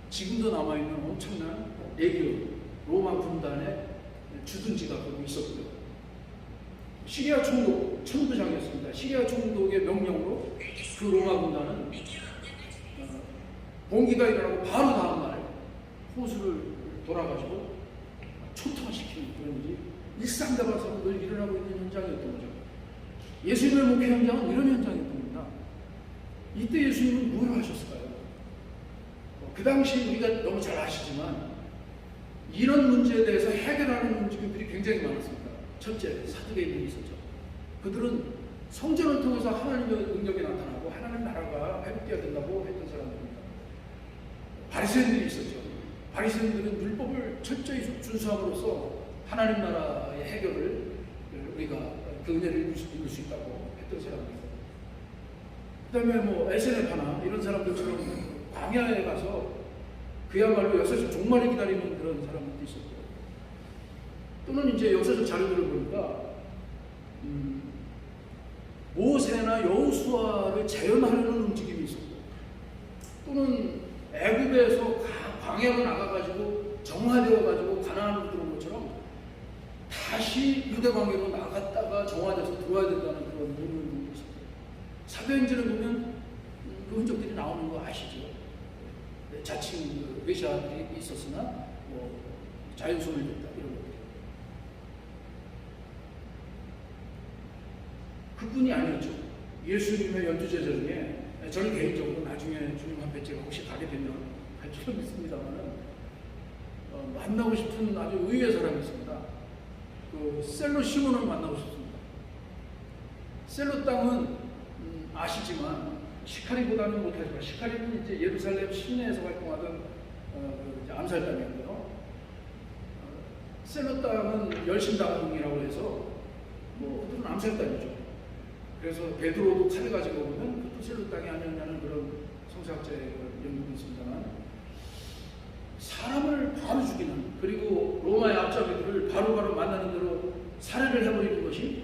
지금도 남아있는 엄청난 레기온 로마 군단의 주둔지가 거기 있었고요. 시리아 총독 천부장이었습니다. 시리아 총독의 명령으로 그 로마 군단은 봉기가 일어나고 바로 다음날 호수를 돌아가지고 초토화시키는 그런 일이 일상대방에서 늘 일어나고 있는 현장이었던 거죠. 예수님의 목회 현장은 이런 현장이었던 겁니다. 이때 예수님은 뭘 하셨을까요? 그 당시 우리가 너무 잘 아시지만 이런 문제에 대해서 해결하는 움직임들이 굉장히 많았습니다. 첫째, 사두개인들이 있었죠. 그들은 성전을 통해서 하나님의 능력이 나타나고 하나님 나라가 회복되어야 된다고 했던 사람들입니다. 바리새인들이 있었죠. 바리새인들은 율법을 철저히 준수함으로써 하나님 나라의 해결을 우리가 그 은혜를 입을 수 있다고 했던 사람입니다. 그 다음에 뭐 에세네파나 이런 사람들처럼 광야에 가서 그야말로 역사적 종말을 기다리는 그런 사람들도 있었고, 또는 이제 역사적 자료들을 보니까 모세나 여호수아를 재현하려는 움직임이 있었고, 또는 애굽에서 광야로 나가가지고 정화되어가지고 가나안으로 들어온 것처럼 다시 유대 광야로 나갔다가 정화돼서 들어와야 된다는 그런 의문이 있었고, 사도행전을 보면 그 흔적들이 나오는 거 아시죠? 자칭 메시아들이 있었으나 뭐 자연소멸 됐다 이런 것들. 그뿐이 아니었죠. 예수님의 연주제자 중에 저는 개인적으로 나중에 주님 앞에 제가 혹시 가게 되면 갈 줄은 믿습니다만은 만나고 싶은 아주 의외의 사람이 있습니다. 그 셀로 시몬을 만나고 싶습니다. 셀로 땅은 아시지만 시카리보다는 못하지만 시카리는 이제 예루살렘 시내에서 활동하던 이제 암살단이었고요. 셀롯당은 열심당이라고 해서 뭐 그들은 암살단이죠. 그래서 베드로도 칼을 가지고 보면 그것도 셀롯당이 아니었냐는 그런 성서학자의 연구도 있습니다만, 사람을 바로 죽이는, 그리고 로마의 앞잡이들을 바로바로 만나는 대로 살해를 해버리는 것이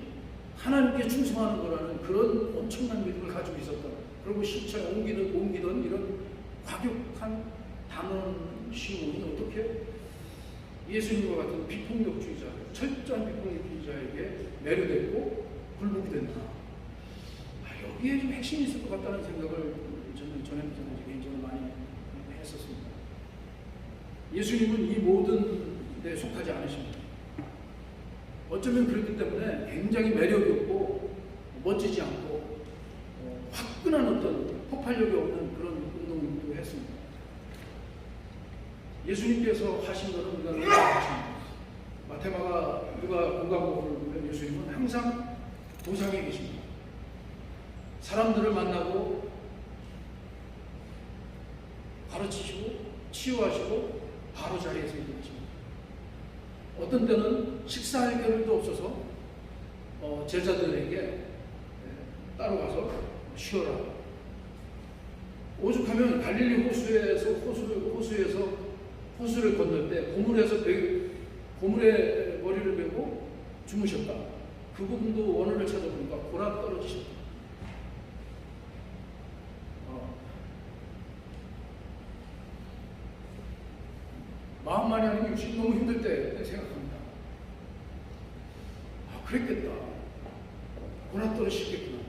하나님께 충성하는 거라는 그런 엄청난 믿음을 가지고 있었던, 그리고 신체에 옮기던 이런 과격한 단언심이 어떻게 예수님과 같은 비폭력주의자, 철저한 비폭력주의자에게 매료됐고 굴복이 됐나. 여기에 좀 핵심이 있을 것 같다는 생각을 저는 개인적으로 많이 했었습니다. 예수님은 이 모든 데 속하지 않으십니다. 어쩌면 그렇기 때문에 굉장히 매력이 없고 멋지지 않고 화끈한 어떤 폭발력이 없는 그런 운동도 했습니다. 예수님께서 하신 것은 우리가 너무 같습니다. 마태마가 누가 공감복을 보면 예수님은 항상 도상에 계십니다. 사람들을 만나고 가르치시고 치유하시고 바로 자리에서 일어나십니다. 어떤 때는 식사할 겨를도 없어서 제자들에게 따로 가서 쉬어라. 오죽하면 갈릴리 호수를 건널 때 고물에 머리를 베고 주무셨다. 그분도 원혼을 찾아보니까 고라 떨어지셨다. 마음만이 아니면 육신이 너무 힘들 때 생각합니다. 그랬겠다. 고라 떨어지셨겠구나.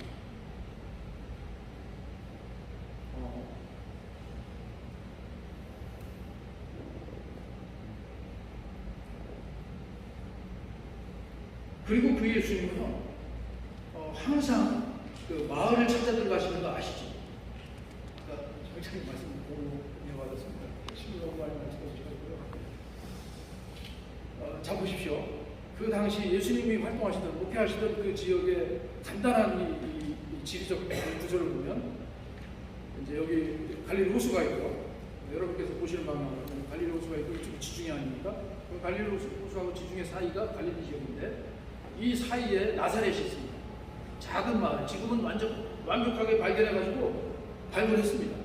그리고 그 예수님은요, 항상 그 마을을 찾아 들어가시는 거 아시죠? 그러니까 정책님 말씀 보고 받았습니다. 신부 너무 많이 말씀해주시고요. 자 보십시오. 그 당시 예수님이 활동하시던, 목회하시던 그 지역의 간단한 이 지리적 구조를 보면, 이제 여기 갈릴리 호수가 있고, 여러분께서 보시는 방향으로 갈릴리 호수가 있고, 이쪽이 지중해 아닙니까? 그 갈릴리 호수하고 지중해 사이가 갈릴리 지역인데, 이 사이에 나사렛이 있습니다. 작은 마을, 지금은 완벽하게 발견해가지고 발굴했습니다.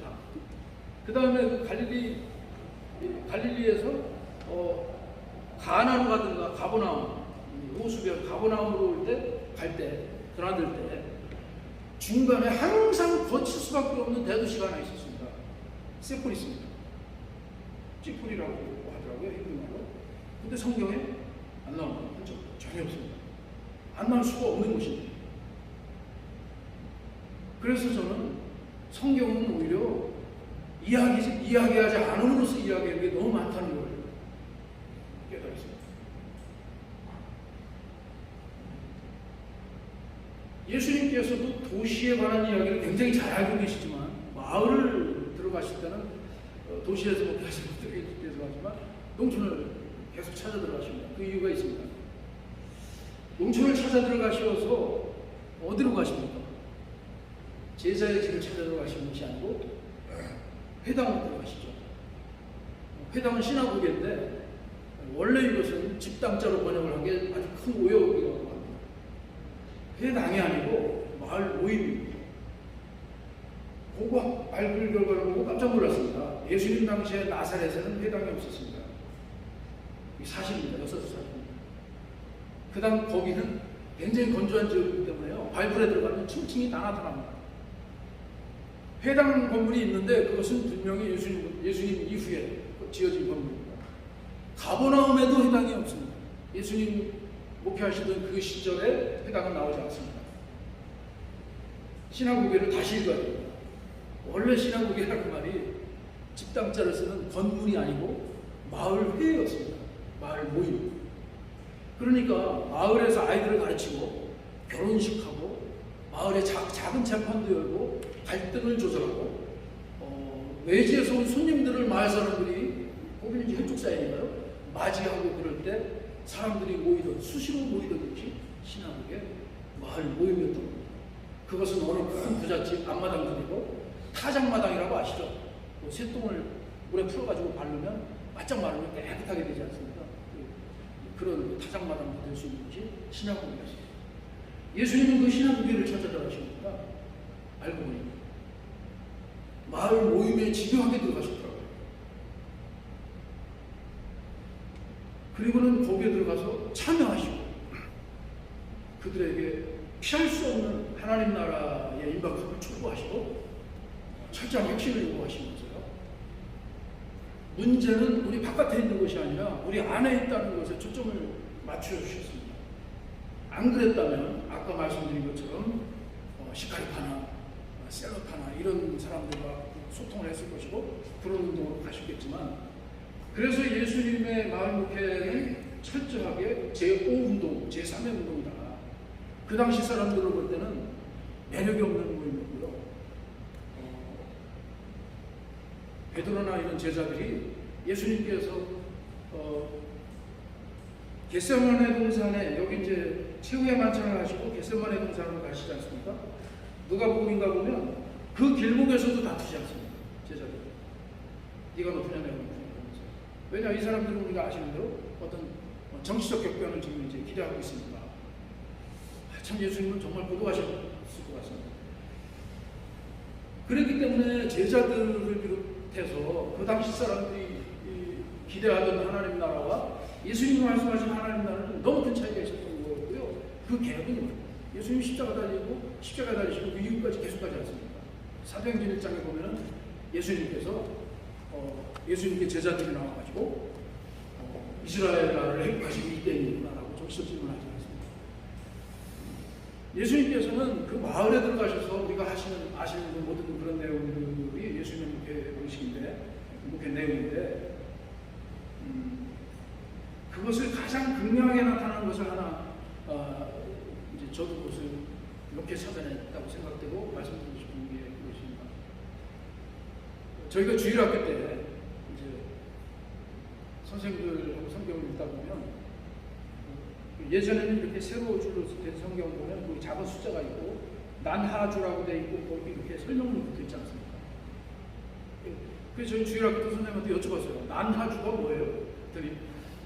그 다음에 그 갈릴리에서 가나로 가든가 가버나움, 호수변 가버나움으로 갈 때, 드나들 때 중간에 항상 거칠 수밖에 없는 대도시가 하나 있었습니다. 세포리스입니다. 찌푸리라고 하더라고요, 히브리말로. 근데 성경에 안 나옵니다. 전혀 없습니다. 안 나올 수가 없는 곳입니다. 그래서 저는 성경은 오히려 이야기하지 않음으로써 이야기하는 게 너무 많다는 걸 깨달았습니다. 예수님께서도 도시에 관한 이야기를 굉장히 잘 알고 계시지만, 마을을 들어가실 때는 도시에서 목회하시는 분들이 죄송하지만 농촌을 계속 찾아 들어가십니다. 그 이유가 있습니다. 농촌을 찾아 들어가셔서 어디로 가십니까? 제자의 길을 찾아 들어가시는 것이 아니고 회당으로 들어가시죠. 회당은 시나고게인데 원래 이것은 집당자로 번역을 한 게 아주 큰 오역이라고 합니다. 회당이 아니고 마을 모임입니다. 보고 발굴 결과를 보고 깜짝 놀랐습니다. 예수님 당시에 나사렛에는 회당이 없었습니다. 이 사실입니다. 역사적 사실입니다. 그 다음 거기는 굉장히 건조한 지역이기 때문에요, 발굴에 들어가면 층층이 다 나타납니다. 회당 건물이 있는데 그것은 분명히 예수님 이후에 지어진 건물입니다. 가버나움에도 회당이 없습니다. 예수님 목회하시던 그 시절에 회당은 나오지 않습니다. 시나고게를 다시 읽어야 됩니다. 원래 시나고게라는 말이 집당자를 쓰는 건물이 아니고 마을 회의였습니다. 마을 모임. 그러니까 마을에서 아이들을 가르치고 결혼식하고 마을에 작은 재판도 열고 갈등을 조절하고 외지에서 온 손님들을 마을 사람들이, 거기는 이제 해쪽 사회니까요, 맞이하고 그럴 때 사람들이 수시로 모이던 것이 시나고게 마을 모임이었던 겁니다. 그것은 어느 큰 부잣집 앞마당들이고 타작마당이라고 아시죠? 그 쇠똥을 물에 풀어가지고 바르면 바짝 마르면 깨끗하게 되지 않습니까? 그런 타작마당도 될 수 있는 것이 신약국이었습니다. 예수님은 그 신약국을 찾아다 하십니까? 알고 보니 마을 모임에 집요하게 들어가셨더라고요. 그리고는 거기에 들어가서 참여하시고 그들에게 피할 수 없는 하나님 나라의 임박함을 촉구하시고 철저한 혁신을 요구하시면서요. 문제는 우리 바깥에 있는 것이 아니라 우리 안에 있다는 것에 초점을 맞추어 주셨습니다. 안 그랬다면 아까 말씀드린 것처럼 시카리파나 셀럽파나 이런 사람들과 소통을 했을 것이고 그런 운동으로 가셨겠지만, 그래서 예수님의 마을 목회는 철저하게 제5운동, 제3의 운동이다. 그 당시 사람들을 볼 때는 매력이 없는 모임이었고요. 베드로나 이런 제자들이 예수님께서 겟세마네 동산에, 여기 이제 최후의 만찬을 하시고 겟세마네 동산으로 가시지 않습니까? 누가복음인가 보면 그 길목에서도 다투지 않습니다. 제자들. 네가 높으냐 내가 높으냐. 왜냐, 이 사람들은 우리가 아시는 대로 어떤 정치적 격변을 지금 이제 기대하고 있습니다. 참 예수님은 정말 고도하셨을 것 같습니다. 그렇기 때문에 제자들을 비롯해서 그 당시 사람들이 기대하던 하나님 나라와 예수님이 말씀하신 하나님 나라는 너무 큰 차이가 있었던 거고요. 그 갭은 예수님이 십자가 달리시고 그 이후까지 계속 가지 않습니다. 사도행전 1장에 보면은 예수님께 제자들이 나와가지고 이스라엘 나라를 회복하시고 이때인구나라고 정치적 질문하지 않습니다. 예수님께서는 그 마을에 들어가셔서 우리가 아시는 그 모든 그런 내용들이 예수님의 목회 내용인데, 그것을 가장 극명하게 나타나는 것을 하나 이제 저도 그것을 이렇게 찾아냈다고 생각되고 말씀드리고 싶은 게 그것입니다. 저희가 주일학교 때 이제 선생님들하고 성경을 읽다 보면 예전에는 이렇게 세로 줄로 된 성경 보면 거기 작은 숫자가 있고 난하주라고 돼 있고 거기 이렇게 설명문이 붙어 있지 않습니까? 그래서 저희 주일학교 때 선생님한테 여쭤봤어요. 난하주가 뭐예요? 그랬더니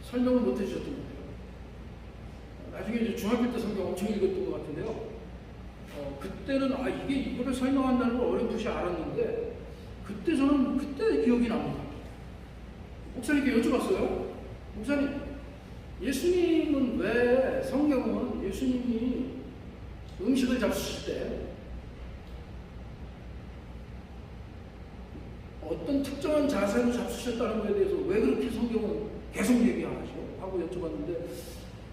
설명을 못 해주셨던 것 같아요. 나중에 이제 중학교 때 성경 엄청 읽었던 것 같은데요. 그때는 이거를 설명한다는 걸 어렴풋이 알았는데, 그때 저는 그때 기억이 납니다. 목사님께 여쭤봤어요. 목사님, 예수님은 왜 성경은 예수님이 음식을 잡수실 때 어떤 특정한 자세로 잡수셨다는 것에 대해서 왜 그렇게 성경은 계속 얘기하죠? 하고 여쭤봤는데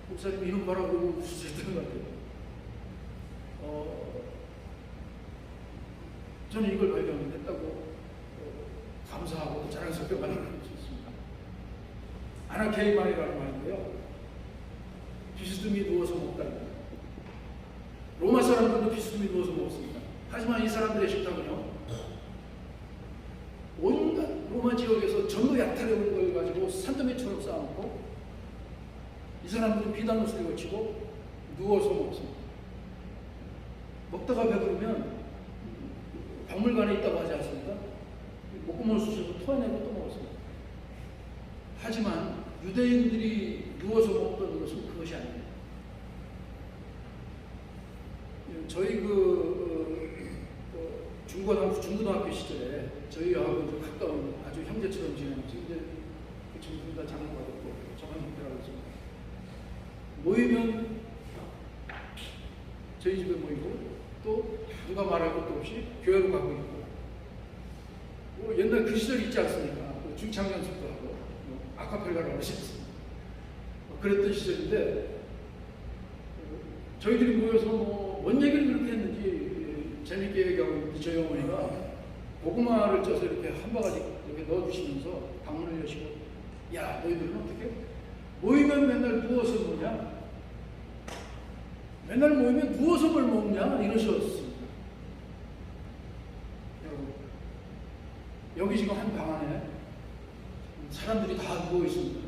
목사님이 이런 거라고 웃으셨던 것 같아요. 저는 이걸 발견했다고 감사하고 자랑스럽게 말할 수 있습니다. 아나케이만이라는 말인데요. 비스듬히 누워서 먹다니. 로마 사람들도 비스듬히 누워서 먹습니다. 하지만 이 사람들의 식탁은요, 온갖 로마 지역에서 전부 약탈해온 걸 가지고 산더미처럼 쌓아놓고 이 사람들은 비단옷을 걸치고 누워서 먹습니다. 먹다가 배부르면 박물관에 있다고 하지 않습니까? 목구멍을 쑤셔서 토해내고 또 먹었습니다. 하지만 유대인들이 누워서 먹던 것은 그것이 아닙니다. 저희 중고등학교 시절에 저희하고 가까운 아주 형제처럼 지내면서 이제 그 친구들 다 장로받았고 저만 형제라고 했습니다. 모이면 저희 집에 모이고 또 누가 말할 것도 없이 교회로 가고 있고, 옛날 그 시절 있지 않습니까? 중창연습도 하고 아카펠라를 하셨습니다. 그랬던 시절인데 저희들이 모여서 뭔 얘기를 그렇게 했는지 재밌게 얘기하고 있는데 저희 어머니가 고구마를 쪄서 이렇게 한 바가지 이렇게 넣어주시면서 방문을 여시고, 야, 너희들은 어떻게 모이면 맨날 누워서 먹냐? 맨날 모이면 누워서 뭘 먹냐? 이러셨습니다. 여러분, 여기 지금 한 방 안에 사람들이 다 누워 있습니다.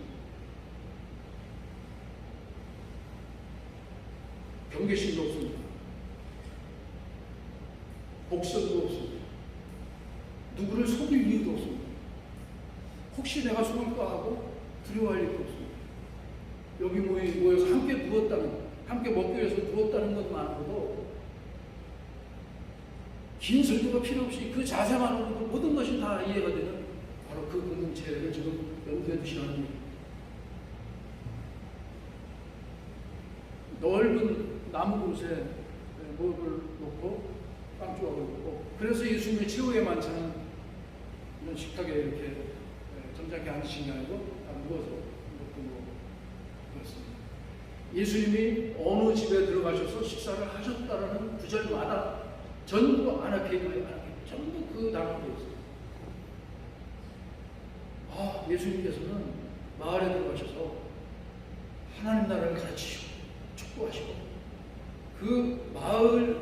경계심도 없습니다. 복선도 없습니다. 누구를 속일 이유도 없습니다. 혹시 내가 속을까 하고 두려워할 일도 없습니다. 여기 모여서 함께 함께 먹기 위해서 누웠다는 것만으로도 긴 설교가 필요 없이 그 자세만으로도 모든 것이 다 이해가 되는 바로 그 공동체를 지금 염두에 두시라는 얘기입니다. 넓은 나무 그릇에 무엇을 놓고 빵 조각을 놓고, 그래서 예수님의 최후의 만찬은 이런 식탁에 이렇게 점잖게 앉으신 게 아니고 딱 누워서 먹고 그렇습니다. 예수님이 어느 집에 들어가셔서 식사를 하셨다라는 구절마다 전부 아나케이마에 전부 그 단어가 있어요. 예수님께서는 마을에 들어가셔서 하나님 나라를 가르치시고 축복하시고 그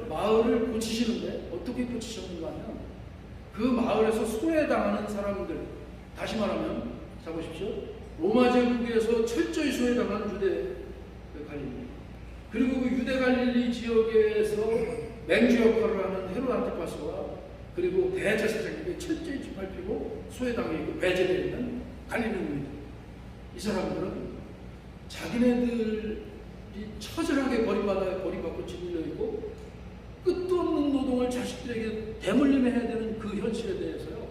마을을 고치시는데 어떻게 고치셨는가 하면 그 마을에서 소외당하는 사람들, 다시 말하면 자 보십시오. 로마 제국에서 철저히 소외당한 유대 갈릴리, 그리고 그 유대 갈릴리 지역에서 맹주 역할을 하는 헤롯 안티파스와 그리고 대제사장에게 철저히 짓밟히고 소외당해 있고 배제되어 있는 갈릴리인입니다. 이 사람들은 자기네들이 처절하게 버림받고 짓눌려 있고 끝도 없는 노동을 자식들에게 대물림해야 되는 그 현실에 대해서요,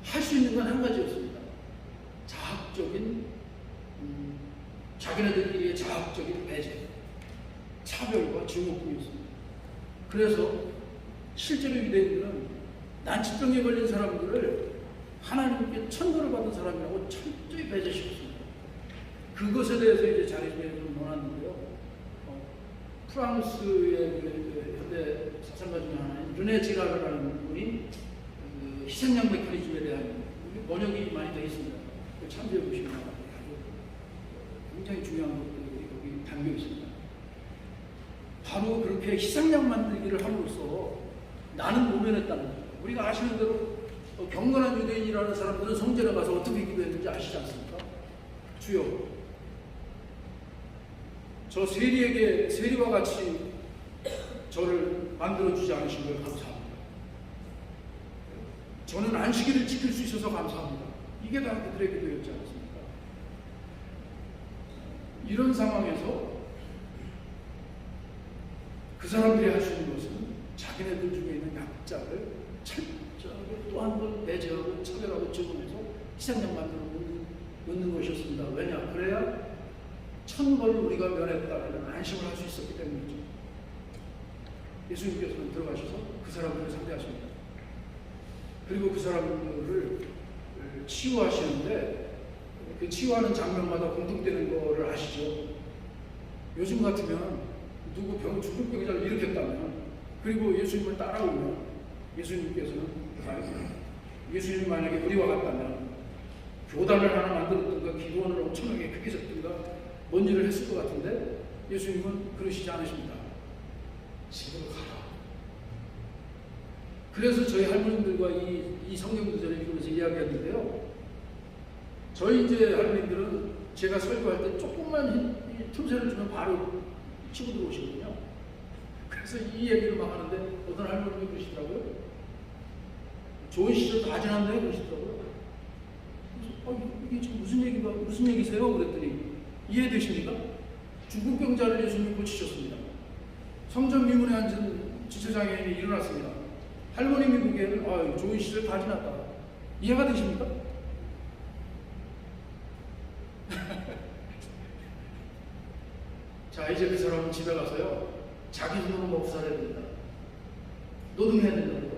할 수 있는 건 한 가지였습니다. 자학적인 자기네들끼리의 자학적인 배제, 차별과 증오뿐이었습니다. 그래서 실제로 유대인들은 난치병에 걸린 사람들을 하나님께 천도를 받은 사람이라고 철저히 배제시켰습니다. 그것에 대해서 이제 자리에 좀 논하는데요. 프랑스의 현대 사상가 중에 하나인 르네 지라르라는 분이 희생양 메커니즘에 대한 번역이 많이 되어 있습니다. 참조해 보시면 아주 굉장히 중요한 것들이 여기 담겨 있습니다. 바로 그렇게 희생양 만들기를 함으로써 나는 모면했다는 거예요. 우리가 아시는 대로 경건한 유대인이라는 사람들은 성전에 가서 어떻게 기도했는지 아시지 않습니까? 주여, 저 세리와 같이 저를 만들어주지 않으신 걸 감사합니다. 저는 안식일을 지킬 수 있어서 감사합니다. 이게 다 그들의 기도였지 않습니까? 이런 상황에서 그 사람들이 할 수 있는 것은 자기네들 중에 있는 약자를 철저하게 또 한 번 배제하고 차별하고 적응해서 희생양 만들어 놓는 것이었습니다. 왜냐? 그래야 천벌을 우리가 면했다는 안심을 할 수 있었기 때문이죠. 예수님께서는 들어가셔서 그 사람들을 상대하십니다. 그리고 그 사람들을 치유하시는데 그 치유하는 장면마다 공통되는 거를 아시죠? 요즘 같으면 누구 죽을 병자를 일으켰다면, 그리고 예수님을 따라오면 예수님께서는 예수님이 만약에 우리와 같다면 교단을 하나 만들었든가 기도원을 엄청나게 크게 졌든가 뭔 일을 했을 것 같은데 예수님은 그러시지 않으십니다. 집으로 가라. 그래서 저희 할머님들과 이 성경 구절을 읽으면서 이야기했는데요. 저희 이제 할머님들은 제가 설교할 때 조금만 틈새를 주면 바로 치고 들어오시거든요. 그래서 이 얘기를 막 하는데 어떤 할머님이 그러시더라고요. 좋은 시절 다 지났네 그러시더라고요. 그래서 이게 지금 무슨 얘기세요? 그랬더니 이해되십니까? 죽은 병자를 예수님이 고치셨습니다. 성전 미문에 앉은 지체장애인이 일어났습니다. 할머님이 보기에는 좋은 시절 다 지났다. 이해가 되십니까? 자, 이제 그 사람은 집에 가서요, 자기 손으로 먹고 살아야 됩니다. 노동해야 된답니다.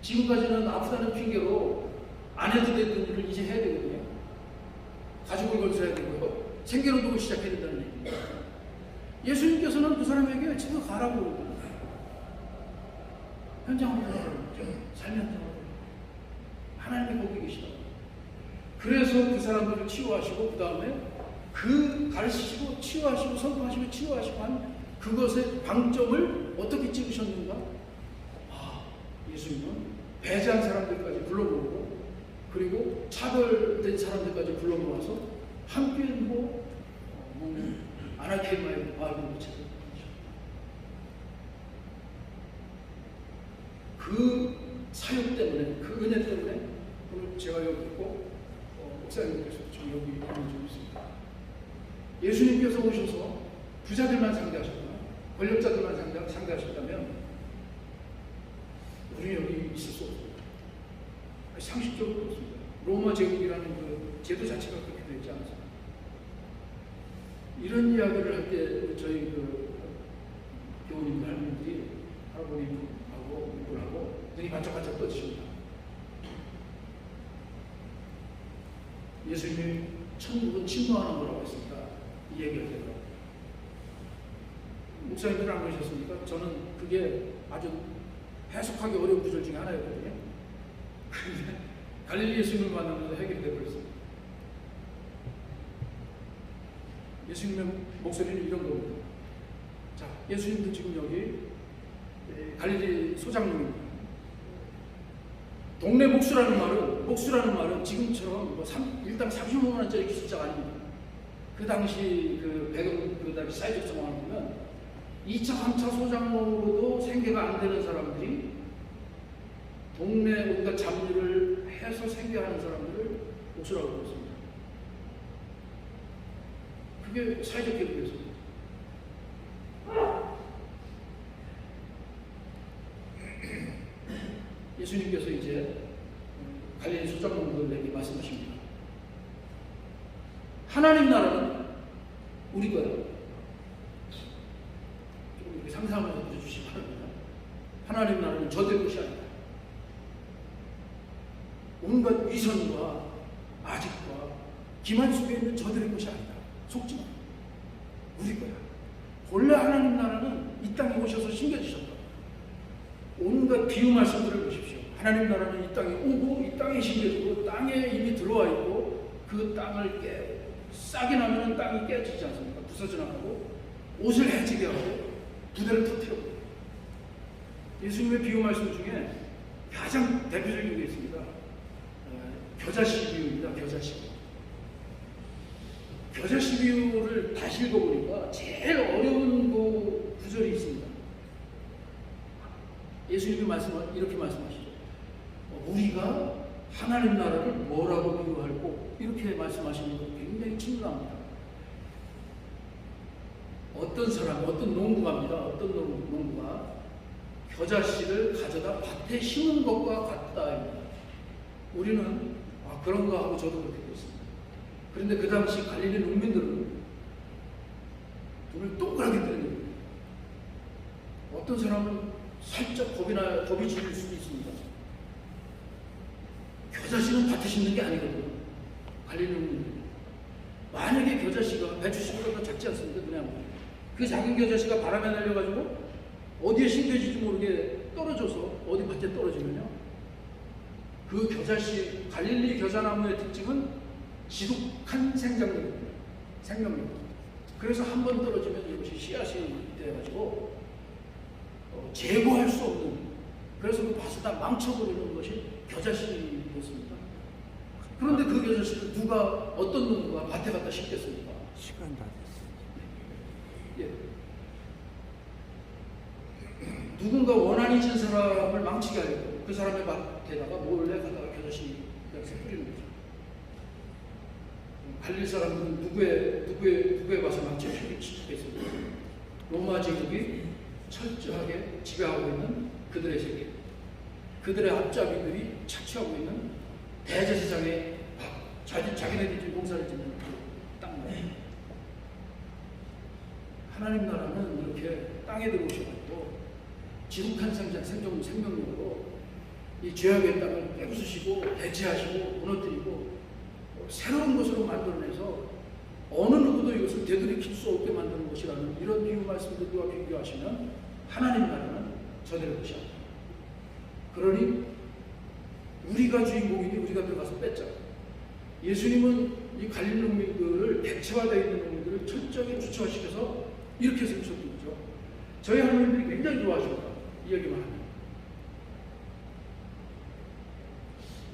지금까지는 아프다는 핑계로 안 해도 됐던 일을 이제 해야 되거든요. 가족을 건설해야 되고요. 생계노동을 시작해야 된다는 얘기입니다. 예수님께서는 그 사람에게 집에 가라고 그러거든요. 현장으로 가라고 그러죠. 삶의 현장으로. 하나님이 거기 계시다고. 그래서 그 사람들을 치유하시고 그 다음에 그 가르치시고 치유하시고 선포하시고 치유하시고 한 그것의 방점을 어떻게 찍으셨는가? 예수님은 배제한 사람들까지 불러모으고 그리고 차별된 사람들까지 불러모아서 함께 먹는 아나케마의 마을을 고치는 그 사역 때문에, 그 은혜 때문에 오늘 제가 여기 있고 목사님께서도 좀 여기 있는 좀 있습니다. 예수님께서 오셔서 부자들만 상대하셨거나 권력자들만 상대하셨다면 우리는 여기 있을 수 없습니다. 상식적으로 그렇습니다. 로마 제국이라는 그 제도 자체가 그렇게 되지 않습니다. 이런 이야기를 할 때 저희 그 교우님들, 할머니들이 할아버님하고 이분하고 눈이 반짝반짝 떠지십니다. 예수님이 천국은 침노하는 거라고 했습니다. 이 얘기를 해요. 목사님들은 안 그러셨습니까? 저는 그게 아주 해석하기 어려운 구절 중에 하나였거든요. 그런데 갈릴리 예수님을 만나면서 해결이 되어버렸습니다. 예수님의 목소리는 이런 겁니다. 자, 예수님도 지금 여기 갈릴리 소장님입니다. 동네 목수라는 말은 지금처럼 뭐 일당 35만 원짜리 기술자가 아닙니다. 그 당시 그 배경, 그 당시 사회적 상황을 보면 2차, 3차 소장으로도 생계가 안 되는 사람들이 동네 온갖 잡일을 해서 생계하는 사람들을 목수라고 그랬습니다. 그게 사회적 계급이었습니다. 예수님께서 이제 갈릴리 소장농들에게 말씀하십니다. 하나님 나라는 우리 거예요. 조금 이렇게 상상하면서 들어주시기 바랍니다. 하나님 나라는 저দের 것이 아니다. 온갖 위선과 아직과 기만 속에 있는 저들의 것이 아니다. 속지 마. 우리 거야. 본래 하나님 나라는 이 땅에 오셔서 심겨지셨다. 온갖 비유 말씀들을 보십시오. 하나님 나라는 이 땅에 오고 이 땅에 심겨지고 땅에 이미 들어와 있고 그 땅을 싹이 나면 땅이 깨지지 않습니까? 부서져 나가고 옷을 해지게 하고 부대를 터뜨려버려요. 예수님의 비유 말씀 중에 가장 대표적인 게 있습니다. 겨자씨 비유입니다. 겨자씨 비유를 다시 읽어보니까 제일 어려운 그 구절이 있습니다. 예수님이 이렇게 말씀하시죠. 우리가 하나님 나라를 뭐라고 비유할고 이렇게 말씀하시는 것 굉장히 친근합니다. 어떤 사람, 어떤 농부가입니다. 겨자씨를 가져다 밭에 심은 것과 같다입니다. 우리는 그런가 하고 저도 그렇게 됐습니다. 그런데 그 당시 갈릴리 농민들은 눈을 동그랗게 뜨는 겁니다. 어떤 사람은 살짝 겁이 질릴 수도 있습니다. 겨자씨는 밭에 심는 게 아니거든요. 갈릴리 농민들. 만약에 겨자씨가 배추씨보다 작지 않습니까? 그냥 그 작은 겨자씨가 바람에 날려가지고 어디에 심겨질지 모르게 떨어져서 어디 밭에 떨어지면요. 그 겨자씨, 갈릴리 겨자나무의 특징은 지독한 생명력입니다. 그래서 한 번 떨어지면 이것이 씨앗이 되어가지고 제거할 수 없는, 그래서 그 밭을 다 망쳐버리는 것이 겨자씨였습니다. 그런데 그 겨자씨를 어떤 농부가 밭에 갖다 심겠습니까? 시간 다 됐습니다. 예. 누군가 원한이 진 사람을 망치게 하려고 그 사람의 밭에다가 몰래 갖다가 겨자씨 이렇게 뿌리는 거죠. 갈릴 사람들은 누구의 밭을 망치고 싶겠습니까? 로마 제국이 철저하게 지배하고 있는 그들의 세계, 그들의 앞잡이들이 착취하고 있는 대제사장의 밭, 자기네들이 농사를 짓는 그 땅. 하나님 나라는 이렇게 땅에 들어오셔가지고 지독한 생명력으로 이 죄악의 땅을 깨부수시고 대체하시고 무너뜨리고 새로운 것으로 만들어내서 어느 누구도 이것을 되돌이킬 수 없게 만드는 것이라는 이런 비유 말씀들과 비교하시면 하나님 나라는 저들의 것이 아니다. 그러니 우리가 주인공이니 우리가 들어가서 뺐자. 예수님은 이 갈릴리 농민들을 백체화되어 있는 농민들을 철저히 주체화시켜서 이렇게 세우셨던 거죠. 저희 할머니들이 굉장히 좋아하십니다. 이 얘기만 하면.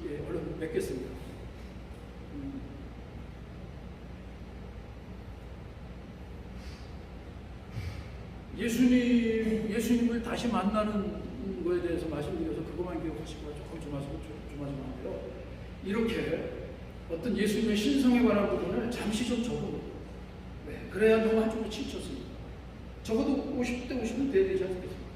예, 얼른 맺겠습니다. 예수님을 다시 만나는 거에 대해서 말씀드려서 그것만 기억하시고 조금 조마조마한데요. 이렇게 어떤 예수님의 신성에 관한 부분을 잠시 좀 적어보고, 네, 그래야 너무 한쪽으로 치우쳤습니다. 적어도 50대 50은 돼야 되지 않겠습니까?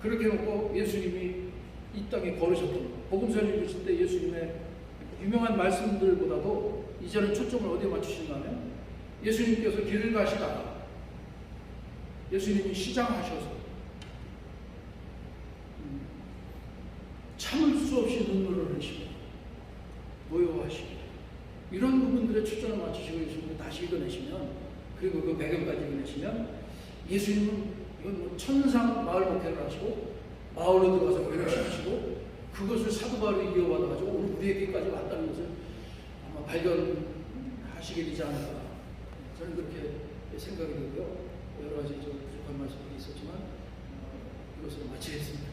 그렇게 해놓고 예수님이 이 땅에 걸으셨던 복음서를 읽으실 때 예수님의 유명한 말씀들보다도 이전에 초점을 어디에 맞추시는가 하면 예수님께서 길을 가시다가 예수님이 시장하셔서 참을 수 없이 눈물을 흘리시고 노여워하시고 이런 부분들에 초점을 맞추시고 예수님을 다시 읽어내시면, 그리고 그 배경까지 읽어내시면 예수님은 이건 뭐 천상 마을 목회를 하시고 마을로 들어가서 교회를 시키시고 그것을 사도 바울이 이어받아가지고 오늘 우리에게까지 왔다는 것을 아마 발견하시게 되지 않을까, 저는 그렇게 생각이 되고요. 여러 가지 좀 부족한 말씀이 있었지만 이것으로 마치겠습니다.